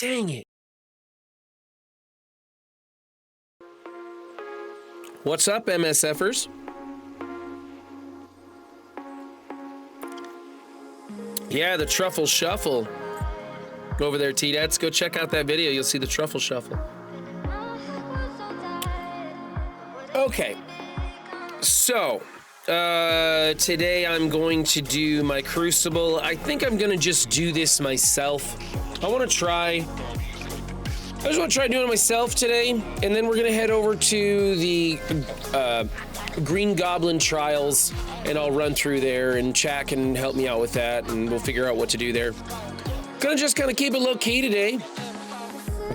Dang it. What's up, MSFers? Yeah, the Truffle Shuffle. Over there, T-Dats. Go check out that video. You'll see the Truffle Shuffle. Okay. So, today I'm going to do my Crucible. I think I'm going to just do this myself. I just want to try doing it myself today, and then we're going to head over to the Green Goblin trials, and I'll run through there, and Chad can help me out with that, and we'll figure out what to do there. Gonna just kind of keep it low-key today.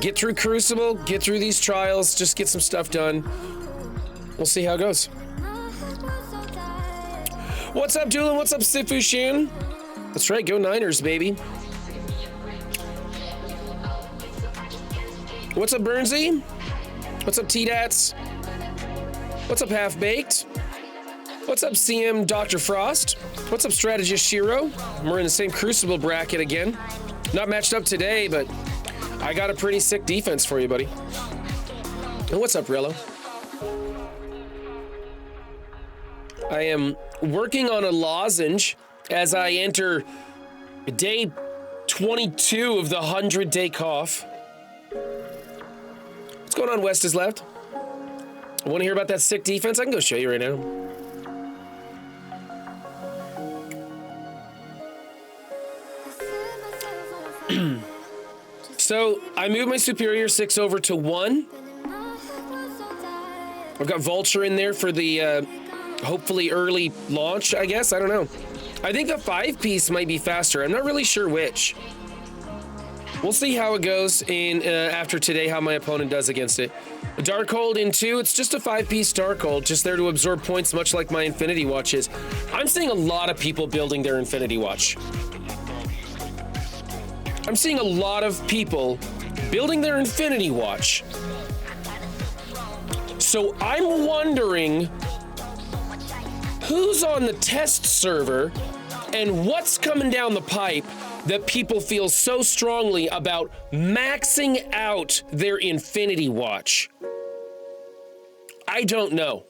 Get through Crucible, get through these trials, just get some stuff done. We'll see how it goes. What's up, Doolin? What's up, Sifu Shan? That's right, go Niners, baby. What's up, Burnsy? What's up, T-Dats? What's up, Half Baked? What's up, CM Dr. Frost? What's up, Strategist Shiro? We're in the same Crucible bracket again. Not matched up today, but I got a pretty sick defense for you, buddy. And what's up, Rello? I am working on a lozenge as I enter day 22 of the 100-day cough. What's going on, West is left? I want to hear about that sick defense? I can go show you right now. So I moved my Superior 6 over to 1. I've got Vulture in there for the hopefully early launch, I guess. I don't know. I think the 5-piece might be faster. I'm not really sure which. We'll see how it goes in after today, how my opponent does against it. Darkhold in 2, it's just a 5-piece Darkhold, just there to absorb points, much like my Infinity Watch is. I'm seeing a lot of people building their Infinity Watch. I'm seeing a lot of people building their Infinity Watch. So I'm wondering who's on the test server and what's coming down the pipe that people feel so strongly about maxing out their Infinity Watch. I don't know.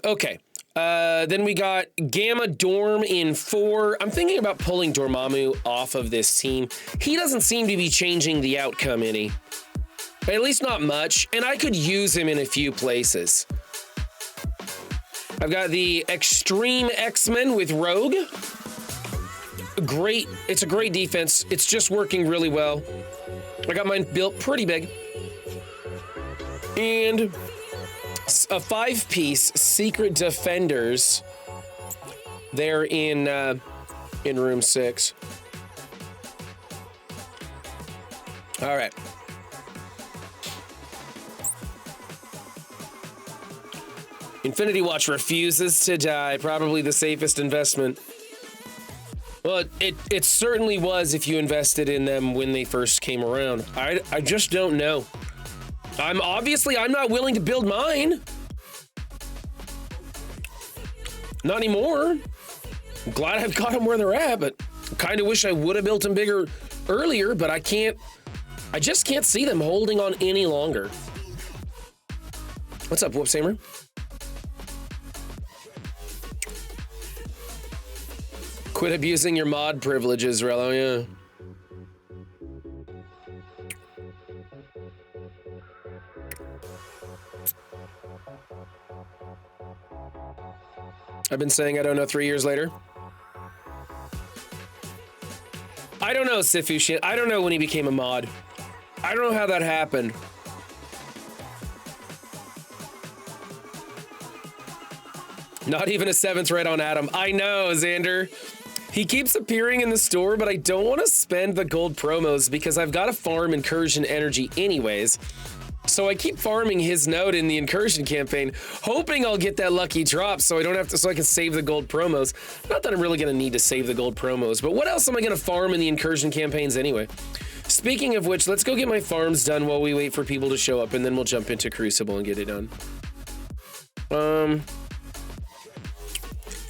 Okay. Then we got Gamma Dorm in 4. I'm thinking about pulling Dormammu off of this team. He doesn't seem to be changing the outcome any. At least not much, and I could use him in a few places. I've got the Extreme X-Men with Rogue. It's a great defense. It's just working really well. I got mine built pretty big. And a 5-piece Secret Defenders there in room 6. All right. Infinity Watch refuses to die. Probably the safest investment. Well, it certainly was if you invested in them when they first came around. I just don't know. I'm not willing to build mine. Not anymore. I'm glad I've got them where they're at, but I kind of wish I would have built them bigger earlier, but I just can't see them holding on any longer. What's up, Whoop Samer? Quit abusing your mod privileges, Rello, yeah. I've been saying I don't know 3 years later. I don't know, Sifu shit. I don't know when he became a mod. I don't know how that happened. Not even a 7th right on Adam. I know, Xander. He keeps appearing in the store, but I don't want to spend the gold promos because I've got to farm Incursion energy anyways. So I keep farming his node in the Incursion campaign, hoping I'll get that lucky drop so I can save the gold promos. Not that I'm really going to need to save the gold promos, but what else am I going to farm in the Incursion campaigns anyway? Speaking of which, let's go get my farms done while we wait for people to show up, and then we'll jump into Crucible and get it done.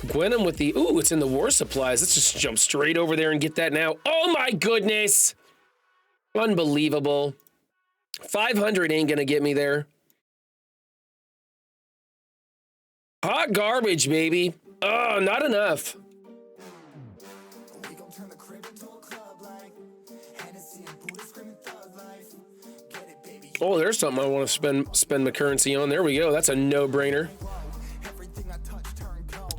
Gwenham with the, ooh, it's in the war supplies. Let's just jump straight over there and get that now. Oh my goodness. Unbelievable. 500 ain't gonna get me there. Hot garbage, baby. Oh, not enough. Oh, there's something I want to spend my currency on. There we go. That's a no-brainer.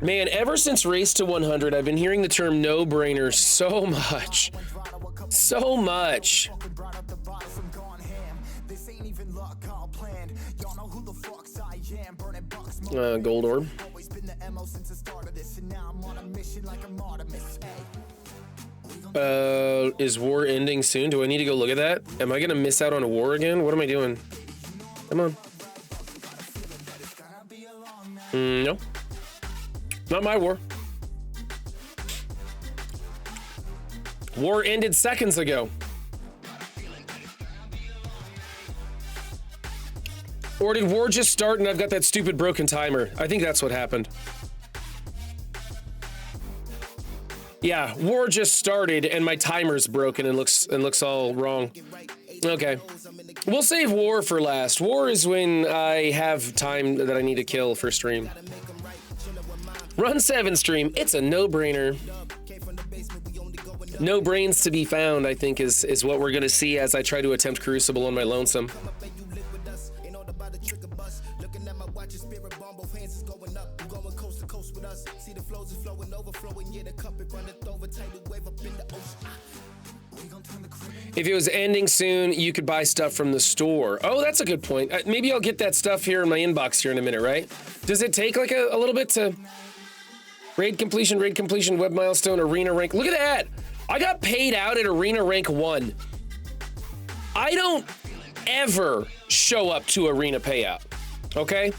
Man, ever since Race to 100, I've been hearing the term no-brainer so much. So much. Gold orb. Is war ending soon? Do I need to go look at that? Am I gonna miss out on a war again? What am I doing? Come on. No. Not my war. War ended seconds ago. Or did war just start and I've got that stupid broken timer? I think that's what happened. Yeah, war just started and my timer's broken and looks all wrong. Okay. We'll save war for last. War is when I have time that I need to kill for stream. Run 7 stream. It's a no-brainer. No brains to be found, I think, is what we're gonna see as I try to attempt Crucible on my lonesome. If it was ending soon, you could buy stuff from the store. Oh, that's a good point. Maybe I'll get that stuff here in my inbox here in a minute, right? Does it take like a little bit to... raid completion, web milestone, arena rank. Look at that. I got paid out at arena rank 1. I don't ever show up to arena payout, okay?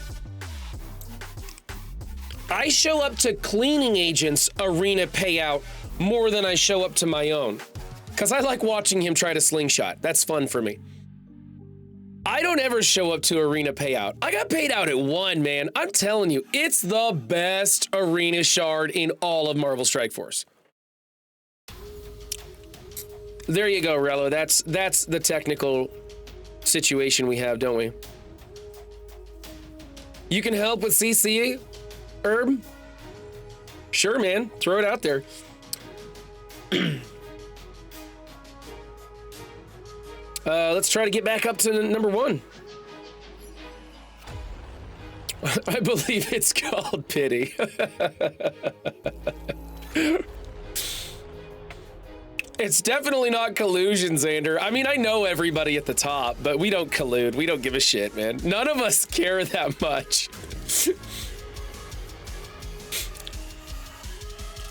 I show up to cleaning agents arena payout more than I show up to my own. Because I like watching him try to slingshot. That's fun for me. I don't ever show up to arena payout. I got paid out at 1, man. I'm telling you, it's the best arena shard in all of Marvel Strike Force. There you go, Rello. That's the technical situation we have, don't we? You can help with CC, Herb? Sure, man. Throw it out there. Let's try to get back up to number 1. I believe it's called pity. It's definitely not collusion, Xander. I mean, I know everybody at the top, but we don't collude. We don't give a shit, man. None of us care that much.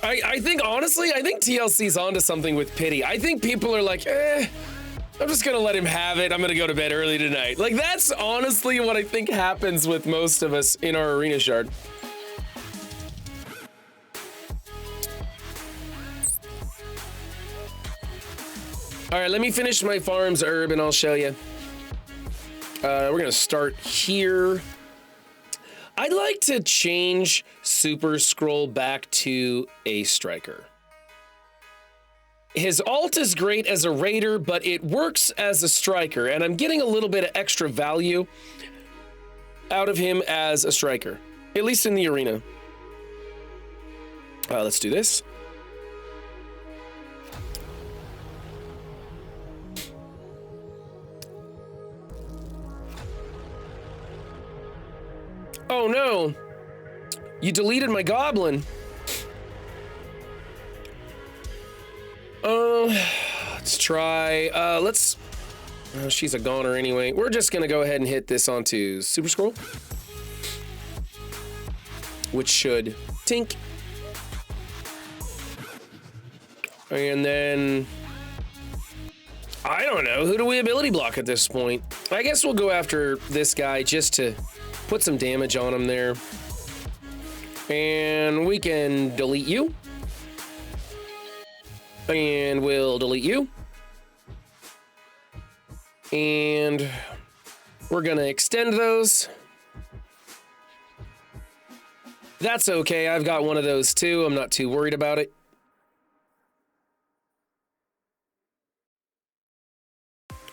I think, honestly, I think TLC's onto something with pity. I think people are like, I'm just gonna let him have it. I'm gonna go to bed early tonight. Like, that's honestly what I think happens with most of us in our arena shard. All right, let me finish my farms, Herb, and I'll show you. We're gonna start here. I'd like to change Super Scroll back to a striker. His ult is great as a raider, but it works as a striker, and I'm getting a little bit of extra value out of him as a striker, at least in the arena. Let's do this. Oh no, you deleted my Goblin. Let's try, she's a goner anyway. We're just gonna go ahead and hit this onto Super Scroll, which should tink. And then, I don't know, who do we ability block at this point? I guess we'll go after this guy just to put some damage on him there. And we can delete you. And we'll delete you. And we're gonna extend those. That's okay. I've got one of those too. I'm not too worried about it.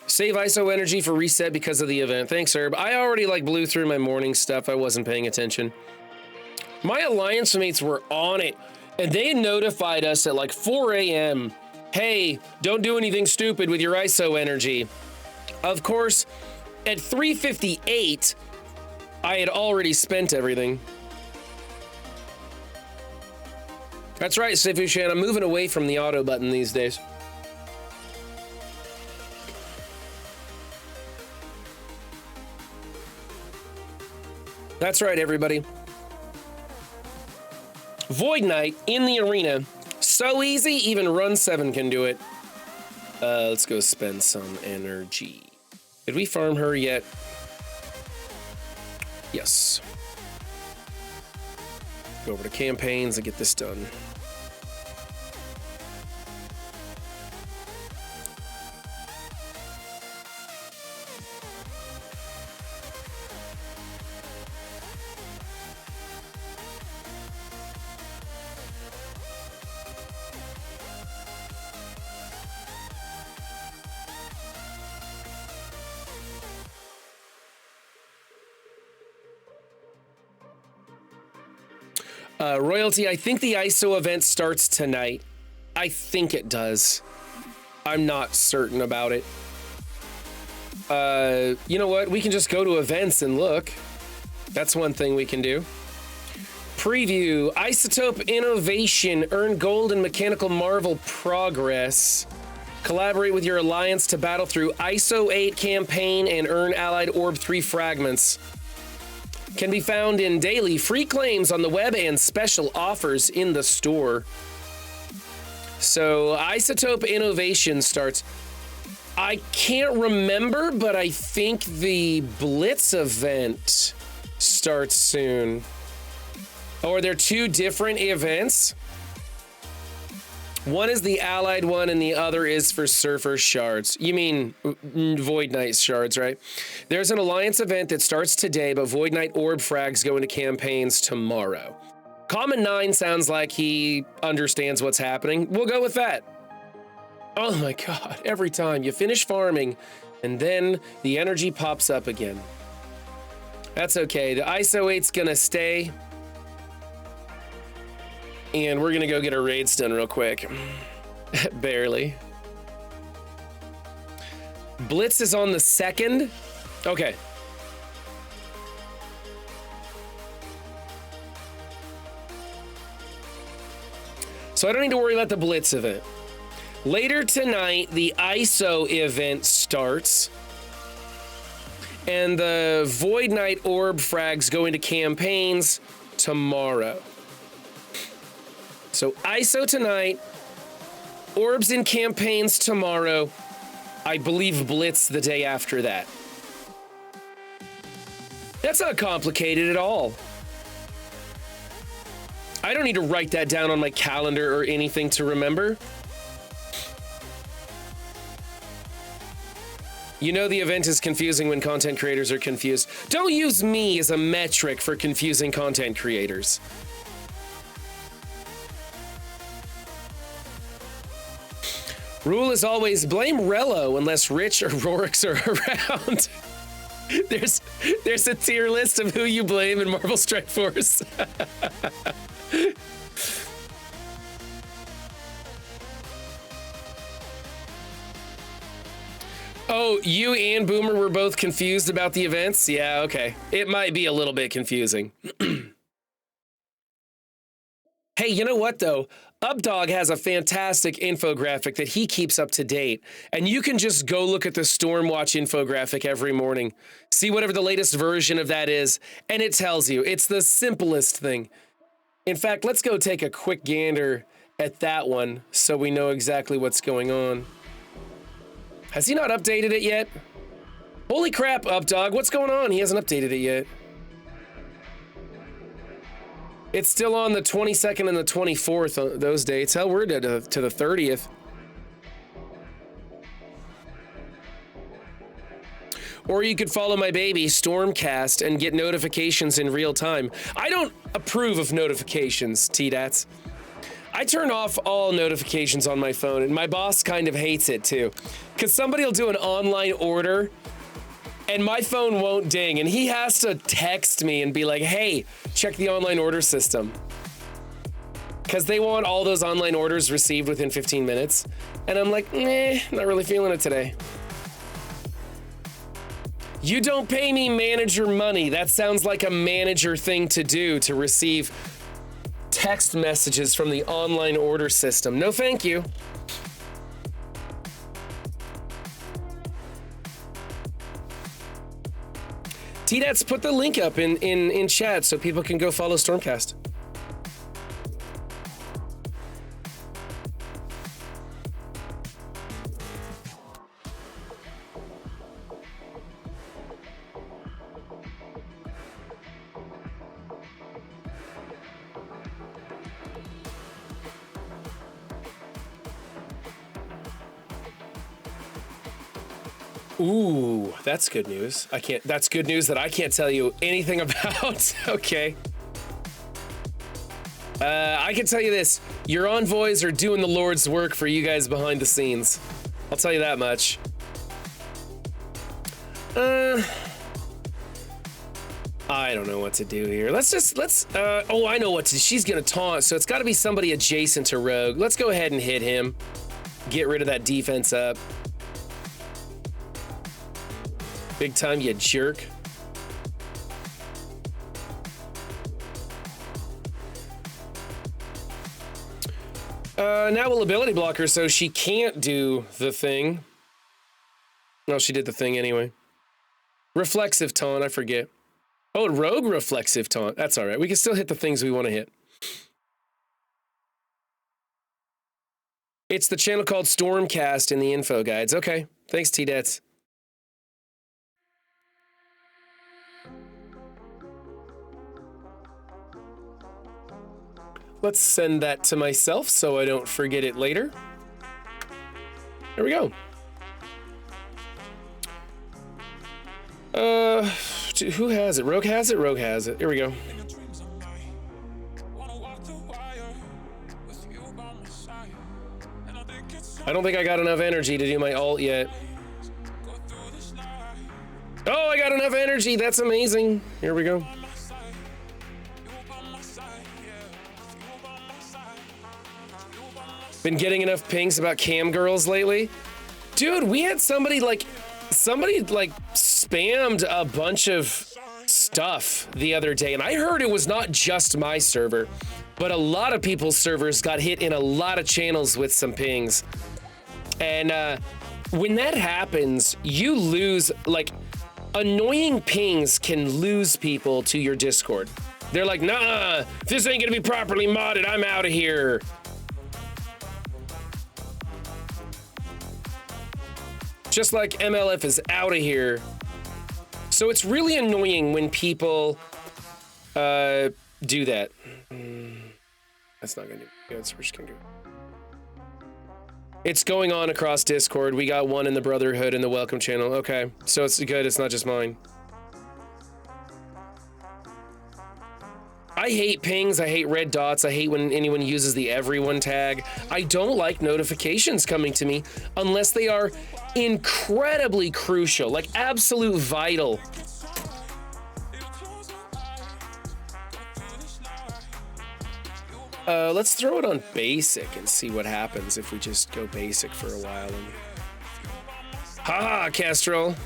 Save ISO energy for reset because of the event. Thanks, Herb. I already like blew through my morning stuff. I wasn't paying attention. My alliance mates were on it, and they notified us at like 4 a.m. Hey, don't do anything stupid with your ISO energy. Of course, at 3:58, I had already spent everything. That's right, Sifushan. I'm moving away from the auto button these days. That's right, everybody. Void Knight in the arena. So easy, even Run 7 can do it. Let's go spend some energy. Did we farm her yet? Yes. Go over to campaigns and get this done. Royalty, I think the ISO event starts tonight. I think it does. I'm not certain about it. You know what? We can just go to events and look. That's one thing we can do. Preview, Isotope Innovation, earn gold in Mechanical Marvel Progress. Collaborate with your alliance to battle through ISO 8 campaign and earn allied orb 3 fragments. Can be found in daily free claims on the web and special offers in the store. So Isotope Innovation starts. I can't remember, but I think the Blitz event starts soon. Or they're two different events. One is the allied one and the other is for Surfer Shards. You mean Void Knight Shards, right? There's an Alliance event that starts today, but Void Knight Orb frags go into campaigns tomorrow. Common 9 sounds like he understands what's happening. We'll go with that. Oh my God, every time you finish farming and then the energy pops up again. That's okay, the ISO 8's gonna stay. And we're gonna go get our raids done real quick. Barely. Blitz is on the 2nd. Okay. So I don't need to worry about the Blitz event. Later tonight, the ISO event starts. And the Void Knight Orb frags go into campaigns tomorrow. So ISO tonight, orbs in campaigns tomorrow. I believe Blitz the day after that. That's not complicated at all. I don't need to write that down on my calendar or anything to remember. You know the event is confusing when content creators are confused. Don't use me as a metric for confusing content creators. Rule is always blame Rello unless Rich or Rorix are around. There's a tier list of who you blame in Marvel Strike Force. Oh, you and Boomer were both confused about the events? Yeah, okay. It might be a little bit confusing. Hey, you know what though? Updog has a fantastic infographic that he keeps up to date, and you can just go look at the Stormwatch infographic every morning. See whatever the latest version of that is, and it tells you. It's the simplest thing. In fact, let's go take a quick gander at that one so we know exactly what's going on. Has he not updated it yet? Holy crap, Updog, what's going on? He hasn't updated it yet. It's still on the 22nd and the 24th, those dates. Hell, we're to the 30th. Or you could follow my baby, Stormcast, and get notifications in real time. I don't approve of notifications, T-Dats. I turn off all notifications on my phone, and my boss kind of hates it too. Because somebody will do an online order, and my phone won't ding, and he has to text me and be like, hey, check the online order system. Because they want all those online orders received within 15 minutes. And I'm like, not really feeling it today. You don't pay me manager money. That sounds like a manager thing to do, to receive text messages from the online order system. No, thank you. T-Dats, put the link up in chat so people can go follow Stormcast. Ooh, that's good news. That's good news that I can't tell you anything about. Okay. I can tell you this. Your envoys are doing the Lord's work for you guys behind the scenes. I'll tell you that much. I don't know what to do here. Oh, I know what to do. She's gonna taunt, so it's gotta be somebody adjacent to Rogue. Let's go ahead and hit him. Get rid of that defense up. Big time, you jerk. Now we'll ability block her so she can't do the thing. No, she did the thing anyway. Reflexive taunt, I forget. Oh, rogue reflexive taunt. That's all right. We can still hit the things we want to hit. It's the channel called Stormcast in the info guides. Okay, thanks, T-Dats. Let's send that to myself so I don't forget it later. There we go. Who has it? Rogue has it? Rogue has it. Here we go. I don't think I got enough energy to do my ult yet. Oh, I got enough energy. That's amazing. Here we go. Been getting enough pings about cam girls lately. Dude, we had somebody spammed a bunch of stuff the other day, and I heard it was not just my server, but a lot of people's servers got hit in a lot of channels with some pings. And when that happens, you lose, like, annoying pings can lose people to your Discord. They're like, nah, this ain't gonna be properly modded, I'm out of here. Just like MLF is out of here. So it's really annoying when people do that. That's not gonna do good, so we're just gonna go. It's going on across Discord. We got one in the Brotherhood in the Welcome channel. Okay, so it's good, it's not just mine. I hate pings, I hate red dots, I hate when anyone uses the everyone tag. I don't like notifications coming to me unless they are incredibly crucial, like absolute vital. Let's throw it on basic and see what happens if we just go basic for a while. And... Haha, Castrol.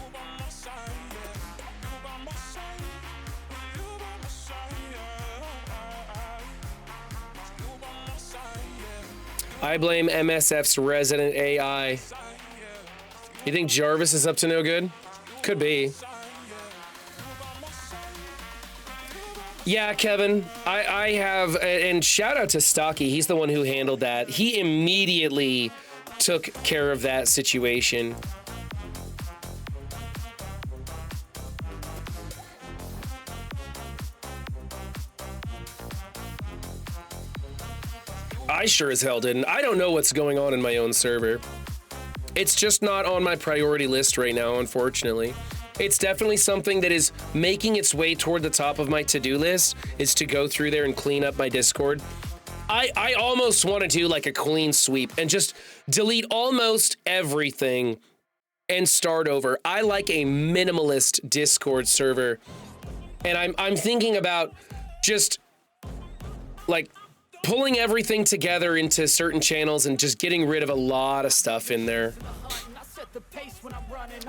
I blame MSF's resident AI. You think Jarvis is up to no good? Could be. Yeah, Kevin, I have, and shout out to Stocky. He's the one who handled that. He immediately took care of that situation. I sure as hell didn't. I don't know what's going on in my own server. It's just not on my priority list right now, unfortunately. It's definitely something that is making its way toward the top of my to-do list, is to go through there and clean up my Discord. I almost want to do like a clean sweep and just delete almost everything and start over. I like a minimalist Discord server, and I'm thinking about just like pulling everything together into certain channels and just getting rid of a lot of stuff in there.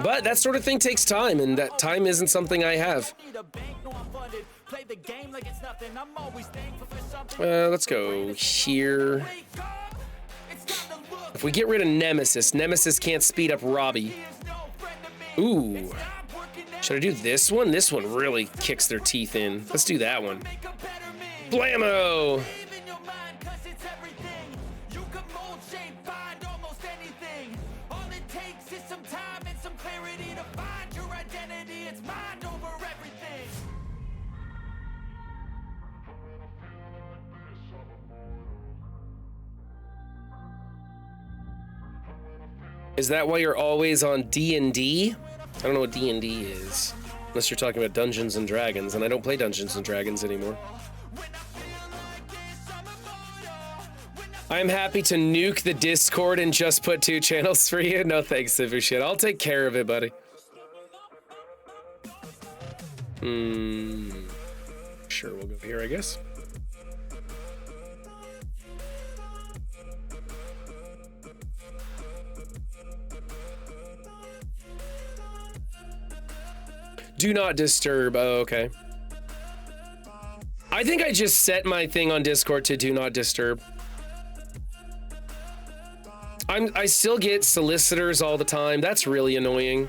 But that sort of thing takes time, and that time isn't something I have. Let's go here. If we get rid of Nemesis, Nemesis can't speed up Robbie. Ooh. Should I do this one? This one really kicks their teeth in. Let's do that one. Blammo! Is that why you're always on D&D? I don't know what D&D is. Unless you're talking about Dungeons and Dragons, and I don't play Dungeons and Dragons anymore. I'm happy to nuke the Discord and just put 2 channels for you. No thanks, Shit. I'll take care of it, buddy. Sure, we'll go here, I guess. Do not disturb. Oh, okay. I think I just set my thing on Discord to do not disturb. I still get solicitors all the time. That's really annoying.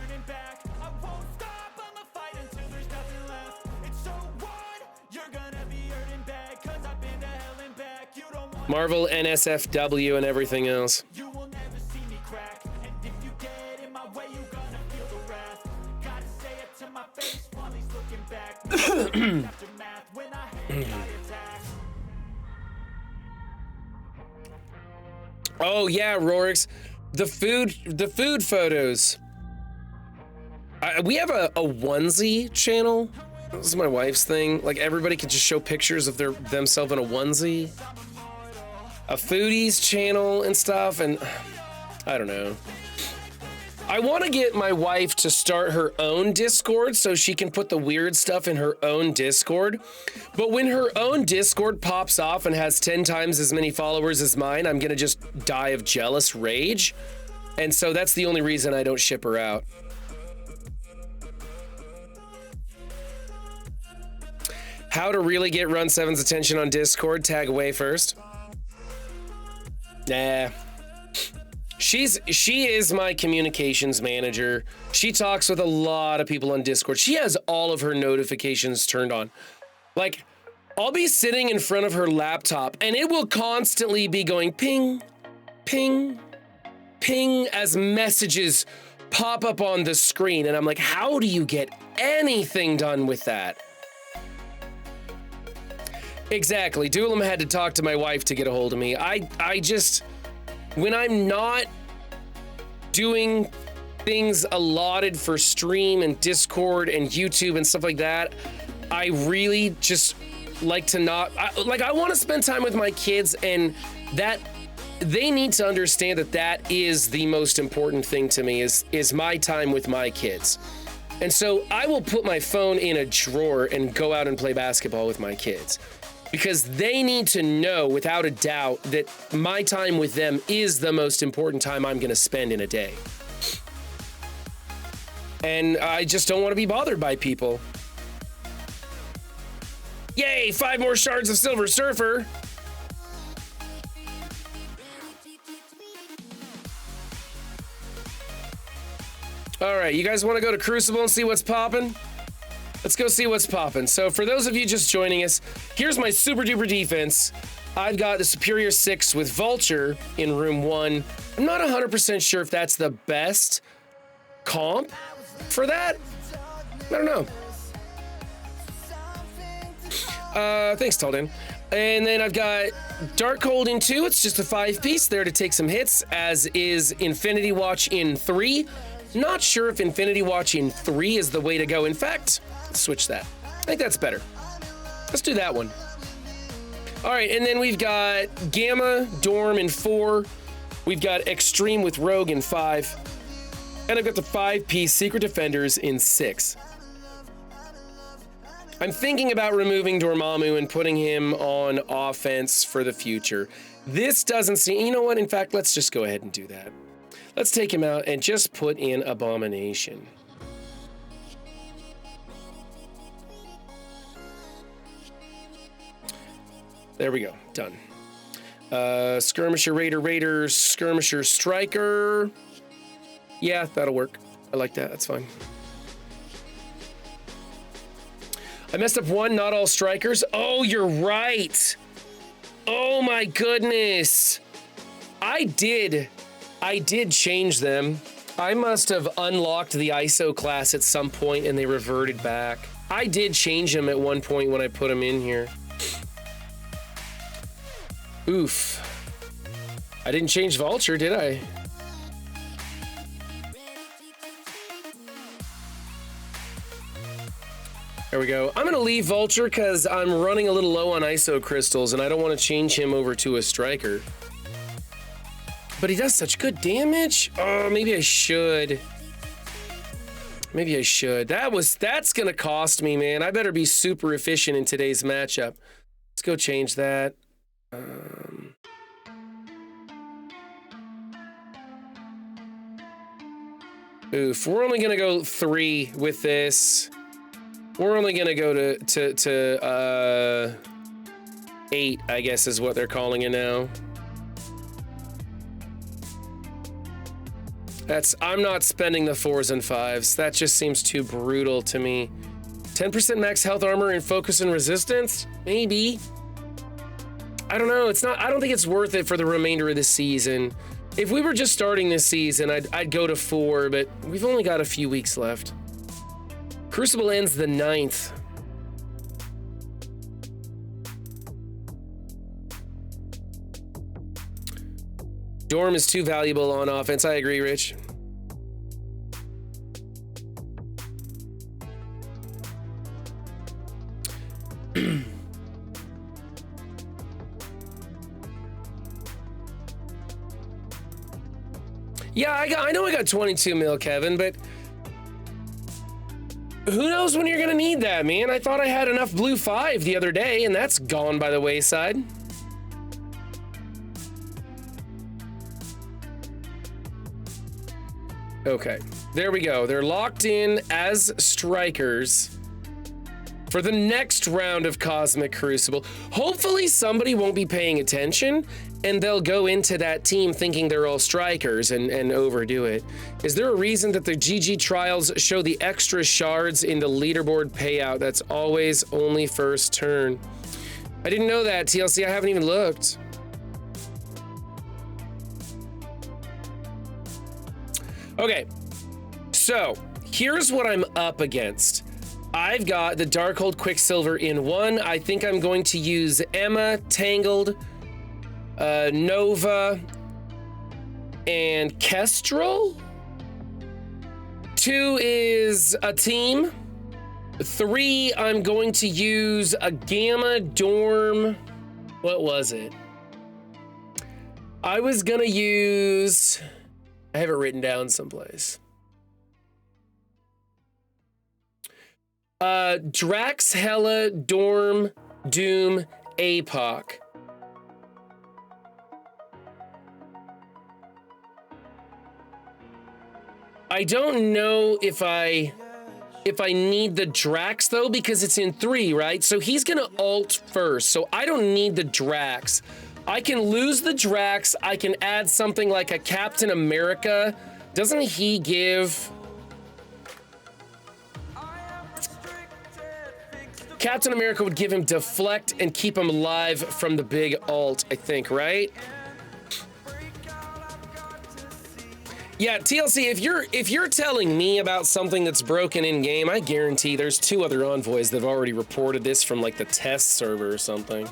Marvel, NSFW, and everything else. Oh yeah, Rorix, the food photos. We have a onesie channel. This is my wife's thing. Like, everybody can just show pictures of themselves in a onesie. A foodies channel and stuff, and I don't know. I want to get my wife to start her own Discord so she can put the weird stuff in her own Discord. But when her own Discord pops off and has 10 times as many followers as mine, I'm going to just die of jealous rage. And so that's the only reason I don't ship her out. How to really get Run 7's attention on Discord? Tag away first. Nah. She is my communications manager. She talks with a lot of people on Discord. She has all of her notifications turned on. Like, I'll be sitting in front of her laptop and it will constantly be going ping, ping, ping as messages pop up on the screen. And I'm like, how do you get anything done with that? Exactly. Doolam had to talk to my wife to get a hold of me. I just, when I'm not doing things allotted for stream and Discord and YouTube and stuff like that, I really just like to not, I want to spend time with my kids, and that they need to understand that that is the most important thing to me, is my time with my kids. And so I will put my phone in a drawer and go out and play basketball with my kids, because they need to know without a doubt that my time with them is the most important time I'm going to spend in a day. And I just don't want to be bothered by people. Yay, 5 more shards of Silver Surfer. All right, you guys want to go to Crucible and see what's popping? Let's go see what's popping. So for those of you just joining us, here's my super duper defense. I've got the Superior 6 with Vulture in room 1. I'm not 100% sure if that's the best comp for that. I don't know. Thanks, Taldan. And then I've got Dark Holding 2. It's just a 5-piece there to take some hits, as is Infinity Watch in 3. Not sure if Infinity Watch in 3 is the way to go. In fact, let's switch that. I think that's better. Let's do that one. All right, and then we've got Gamma Dorm in 4. We've got Extreme with Rogue in 5. And I've got the 5-piece Secret Defenders in 6. I'm thinking about removing Dormammu and putting him on offense for the future. This doesn't seem, you know what? In fact, let's just go ahead and do that. Let's take him out and just put in Abomination. There we go, done. Skirmisher, Raider, Skirmisher, Striker. Yeah, that'll work. I like that, that's fine. I messed up one, not all strikers. Oh, you're right. Oh my goodness. I did change them. I must have unlocked the ISO class at some point and they reverted back. I did change them at one point when I put them in here. Oof. I didn't change Vulture, did I? There we go. I'm gonna leave Vulture because I'm running a little low on ISO crystals and I don't want to change him over to a striker. But he does such good damage. Oh, maybe I should. Maybe I should. That's gonna cost me, man. I better be super efficient in today's matchup. Let's go change that. Oof, we're only gonna go 3 with this. We're only gonna go to 8, I guess is what they're calling it now. I'm not spending the 4s and 5s. That just seems too brutal to me. 10% max health armor and focus and resistance? Maybe. I don't know, I don't think it's worth it for the remainder of the season. If we were just starting this season, I'd go to 4, but we've only got a few weeks left. Crucible ends the 9th. Dorm is too valuable on offense. I agree, Rich. Yeah, I know I got 22 mil, Kevin, but who knows when you're gonna need that, man? I thought I had enough blue 5 the other day, and that's gone by the wayside. Okay, there we go. They're locked in as strikers for the next round of Cosmic Crucible. Hopefully somebody won't be paying attention and they'll go into that team thinking they're all strikers and overdo it. Is there a reason that the GG trials show the extra shards in the leaderboard payout? That's always only first turn. I didn't know that, TLC. I haven't even looked. Okay, so here's what I'm up against. I've got the Darkhold Quicksilver in 1. I think I'm going to use Emma, Tangled, Nova, and Kestrel. 2 is a team. 3, I'm going to use a Gamma Dorm. What was it? I was gonna use, I have it written down someplace. Drax, Hela, Dorm, Doom, APOC. I don't know if I need the Drax though, because it's in 3, right? So he's gonna ult first, so I don't need the Drax. I can lose the Drax, I can add something like a Captain America. Doesn't he give... Captain America would give him deflect and keep him alive from the big ult, I think, right? Yeah, TLC, if you're telling me about something that's broken in game, I guarantee there's 2 other envoys that have already reported this from like the test server or something.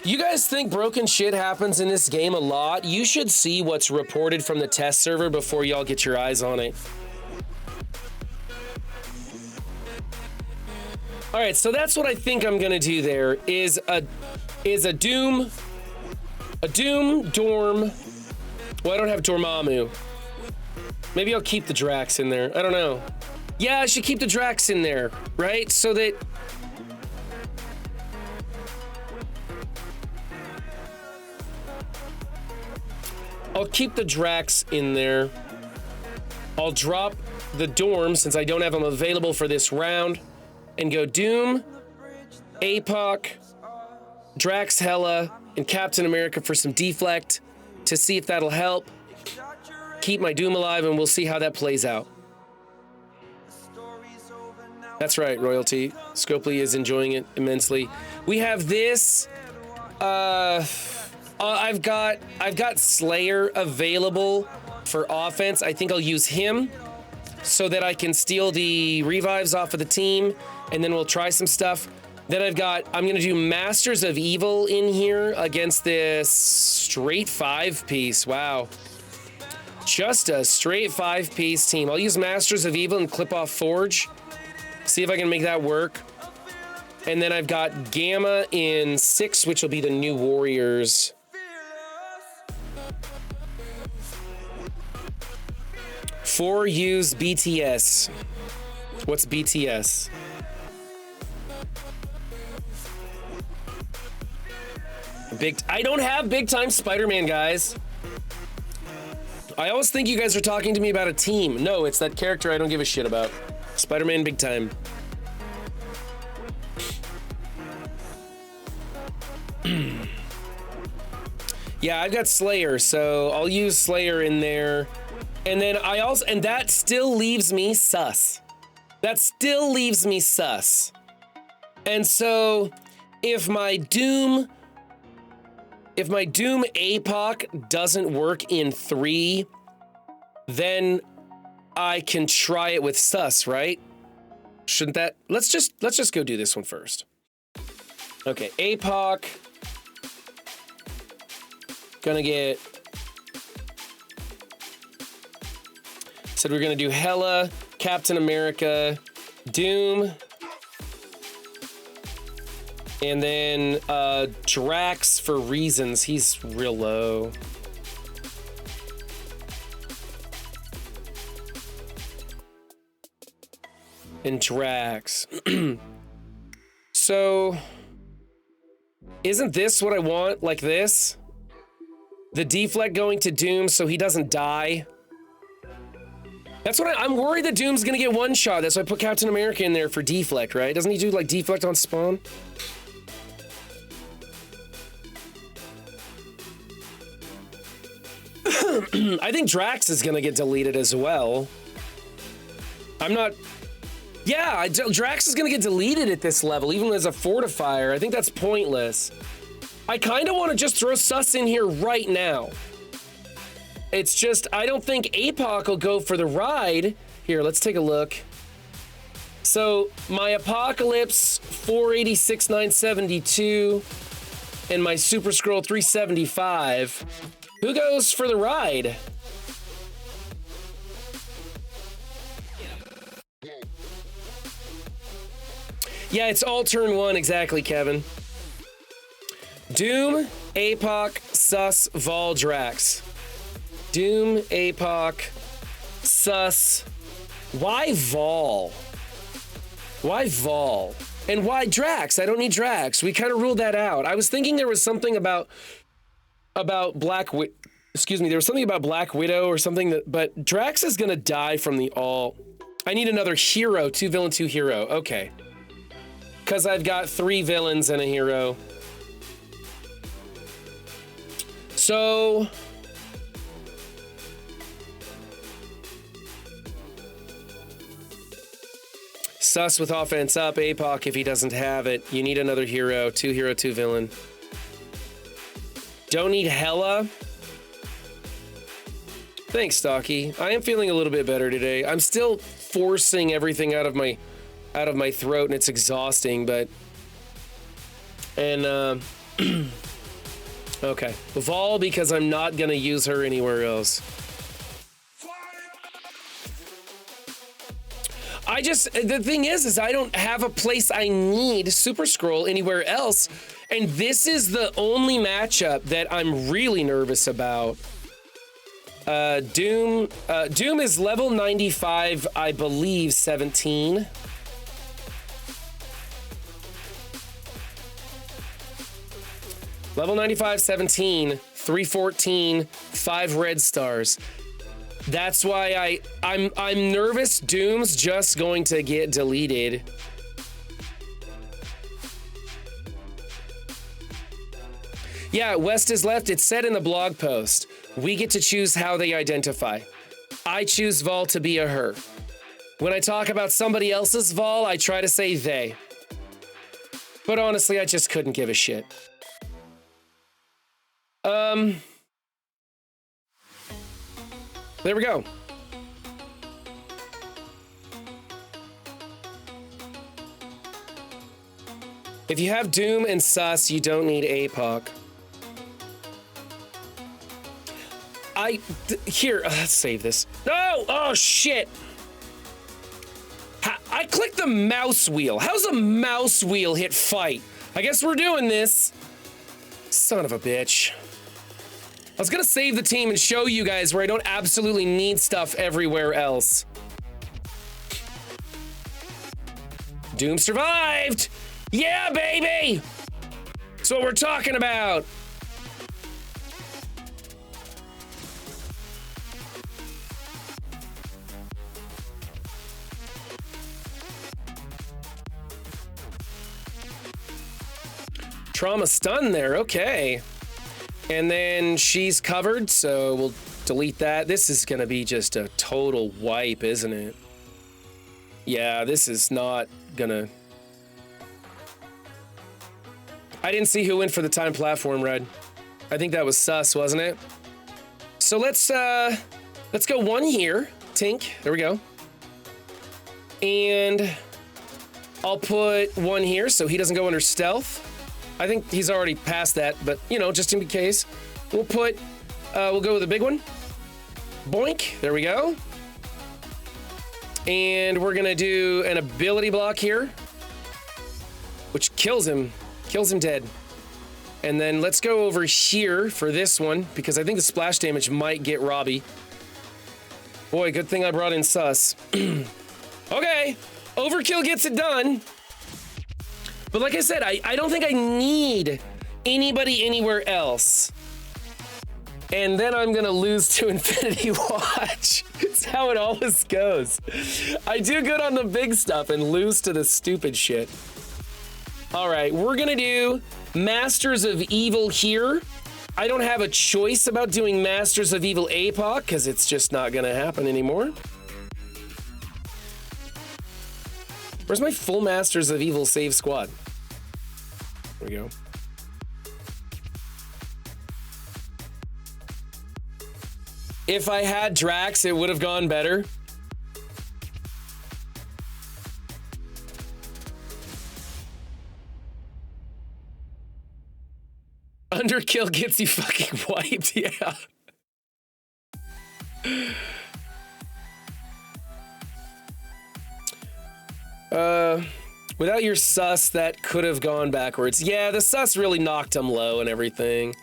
You guys think broken shit happens in this game a lot? You should see what's reported from the test server before y'all get your eyes on it. All right, so that's what I think I'm gonna do there, is a Doom Dorm. Well, I don't have Dormammu. Maybe I'll keep the Drax in there. I don't know. Yeah, I should keep the Drax in there, right? So that... I'll keep the Drax in there. I'll drop the Dorm, since I don't have them available for this round, and go Doom, APOC, Drax, Hela, and Captain America for some deflect to see if that'll help. Keep my Doom alive, and we'll see how that plays out. That's right, Royalty. Scopely is enjoying it immensely. We have this. I've got Slayer available for offense. I think I'll use him so that I can steal the revives off of the team, and then we'll try some stuff. Then I'm gonna do Masters of Evil in here against this straight 5-piece. Wow. Just a straight 5-piece team. I'll use Masters of Evil and clip off Forge. See if I can make that work. And then I've got Gamma in 6, which will be the New Warriors. For use BTS. What's BTS? I don't have big time Spider-Man, guys. I always think you guys are talking to me about a team. No, it's that character I don't give a shit about. Spider-Man big time. Yeah, I've got Slayer, so I'll use Slayer in there. And then and that still leaves me sus. That still leaves me sus. And so if my Doom APOC doesn't work in 3, then I can try it with sus, right? Shouldn't that? Let's just go do this one first. Okay, APOC. Gonna get... Said we're gonna do Hela, Captain America, Doom, and then Drax for reasons. He's real low. And Drax. So, isn't this what I want? Like this? The deflect going to Doom so he doesn't die. That's what I'm worried that Doom's gonna get one shot. That's why I put Captain America in there for deflect, right? Doesn't he do like deflect on spawn? I think Drax is gonna get deleted as well. I'm not... Yeah, Drax is gonna get deleted at this level, even as a fortifier. I think that's pointless. I kind of want to just throw sus in here right now. It's just, I don't think APOC will go for the ride. Here, let's take a look. So, my Apocalypse 486 972 and my Super Scroll 375. Who goes for the ride? Yeah, it's all turn 1, exactly, Kevin. Doom, APOC, sus, Vol, Drax. Doom, APOC, sus. Why Vol? Why Vol? And why Drax? I don't need Drax. We kind of ruled that out. I was thinking there was something about Black Widow. Excuse me, there was something about Black Widow or something that, but Drax is gonna die from the all. I need another hero, 2 villain, 2 hero. Okay. Because I've got 3 villains and a hero. So... sus with offense up, APOC if he doesn't have it. You need another hero, 2 hero, 2 villain. Don't need Hela. Thanks, Stocky. I am feeling a little bit better today. I'm still forcing everything out of my throat and it's exhausting, but... And, Okay. Vol because I'm not gonna use her anywhere else. The thing is I don't have a place I need Super Scroll anywhere else. And this is the only matchup that I'm really nervous about. Doom is level 95, I believe, 17. Level 95, 17, 314, 5 red stars. That's why I'm nervous Doom's just going to get deleted. Yeah, West is left. It said in the blog post. We get to choose how they identify. I choose Vol to be a her. When I talk about somebody else's Vol, I try to say they. But honestly, I just couldn't give a shit. There we go. If you have Doom and Sus, you don't need APOC. Here, let's save this. No! Oh, shit! I clicked the mouse wheel. How's a mouse wheel hit fight? I guess we're doing this. Son of a bitch. I was gonna save the team and show you guys where I don't absolutely need stuff everywhere else. Doom survived! Yeah, baby! That's what we're talking about. Trauma stun there, okay. And then she's covered, so we'll delete that. This is gonna be just a total wipe, isn't it? Yeah, this is not gonna... I didn't see who went for the time platform, Red. I think that was Sus, wasn't it? So let's go one here, Tink. There we go. And I'll put one here so he doesn't go under stealth. I think he's already past that, but you know, just in case, we'll go with a big one. Boink, there we go. And we're gonna do an ability block here, which kills him dead. And then let's go over here for this one, because I think the splash damage might get Robbie. Boy, good thing I brought in Sus. Okay, overkill gets it done. But like I said, I don't think I need anybody anywhere else. And then I'm gonna lose to Infinity Watch. It's how it always goes. I do good on the big stuff and lose to the stupid shit. All right, we're gonna do Masters of Evil here. I don't have a choice about doing Masters of Evil APOC because it's just not gonna happen anymore. Where's my full Masters of Evil save squad? There we go. If I had Drax, it would have gone better. Underkill gets you fucking wiped, yeah. Without your Sus, that could have gone backwards. Yeah, the Sus really knocked him low and everything.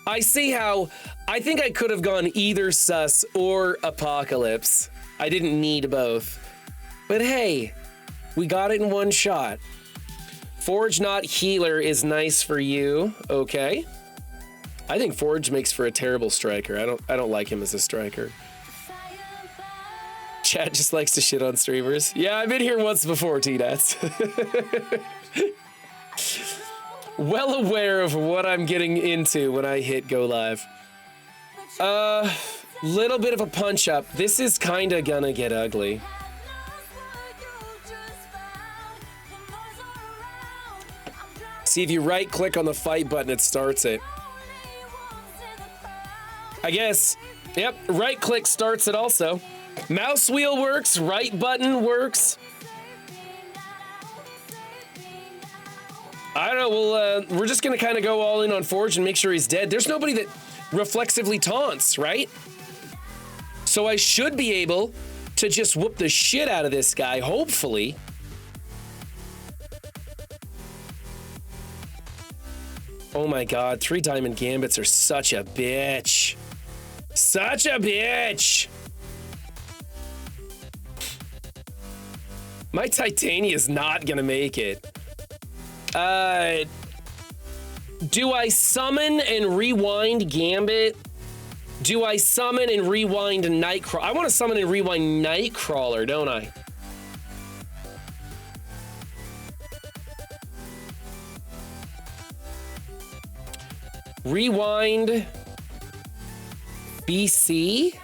I see how, I think I could have gone either Sus or Apocalypse. I didn't need both. But hey, we got it in one shot. Forge not healer is nice for you, okay. I think Forge makes for a terrible striker. I don't like him as a striker. Chat just likes to shit on streamers. Yeah, I've been here once before, T-Nats. Well aware of what I'm getting into when I hit go live. Little bit of a punch up. This is kinda gonna get ugly. See, if you right click on the fight button, it starts it. I guess, yep, right click starts it also. Mouse wheel works, right button works. I don't know. Well, we're just going to kind of go all in on Forge and make sure he's dead. There's nobody that reflexively taunts, right? So I should be able to just whoop the shit out of this guy, hopefully. Oh my god, 3 diamond gambits are such a bitch. Such a bitch! My Titania is not gonna make it. Do I summon and rewind Gambit? Do I summon and rewind Nightcrawler? I want to summon and rewind Nightcrawler, don't I? Rewind BC?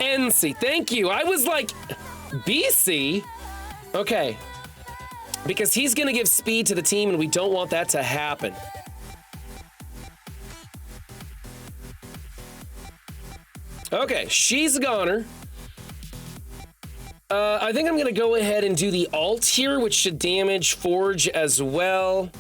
NC, thank you. I was like, BC? Okay. Because he's gonna give speed to the team and we don't want that to happen. Okay, she's a goner. I think I'm gonna go ahead and do the ult here, which should damage Forge as well.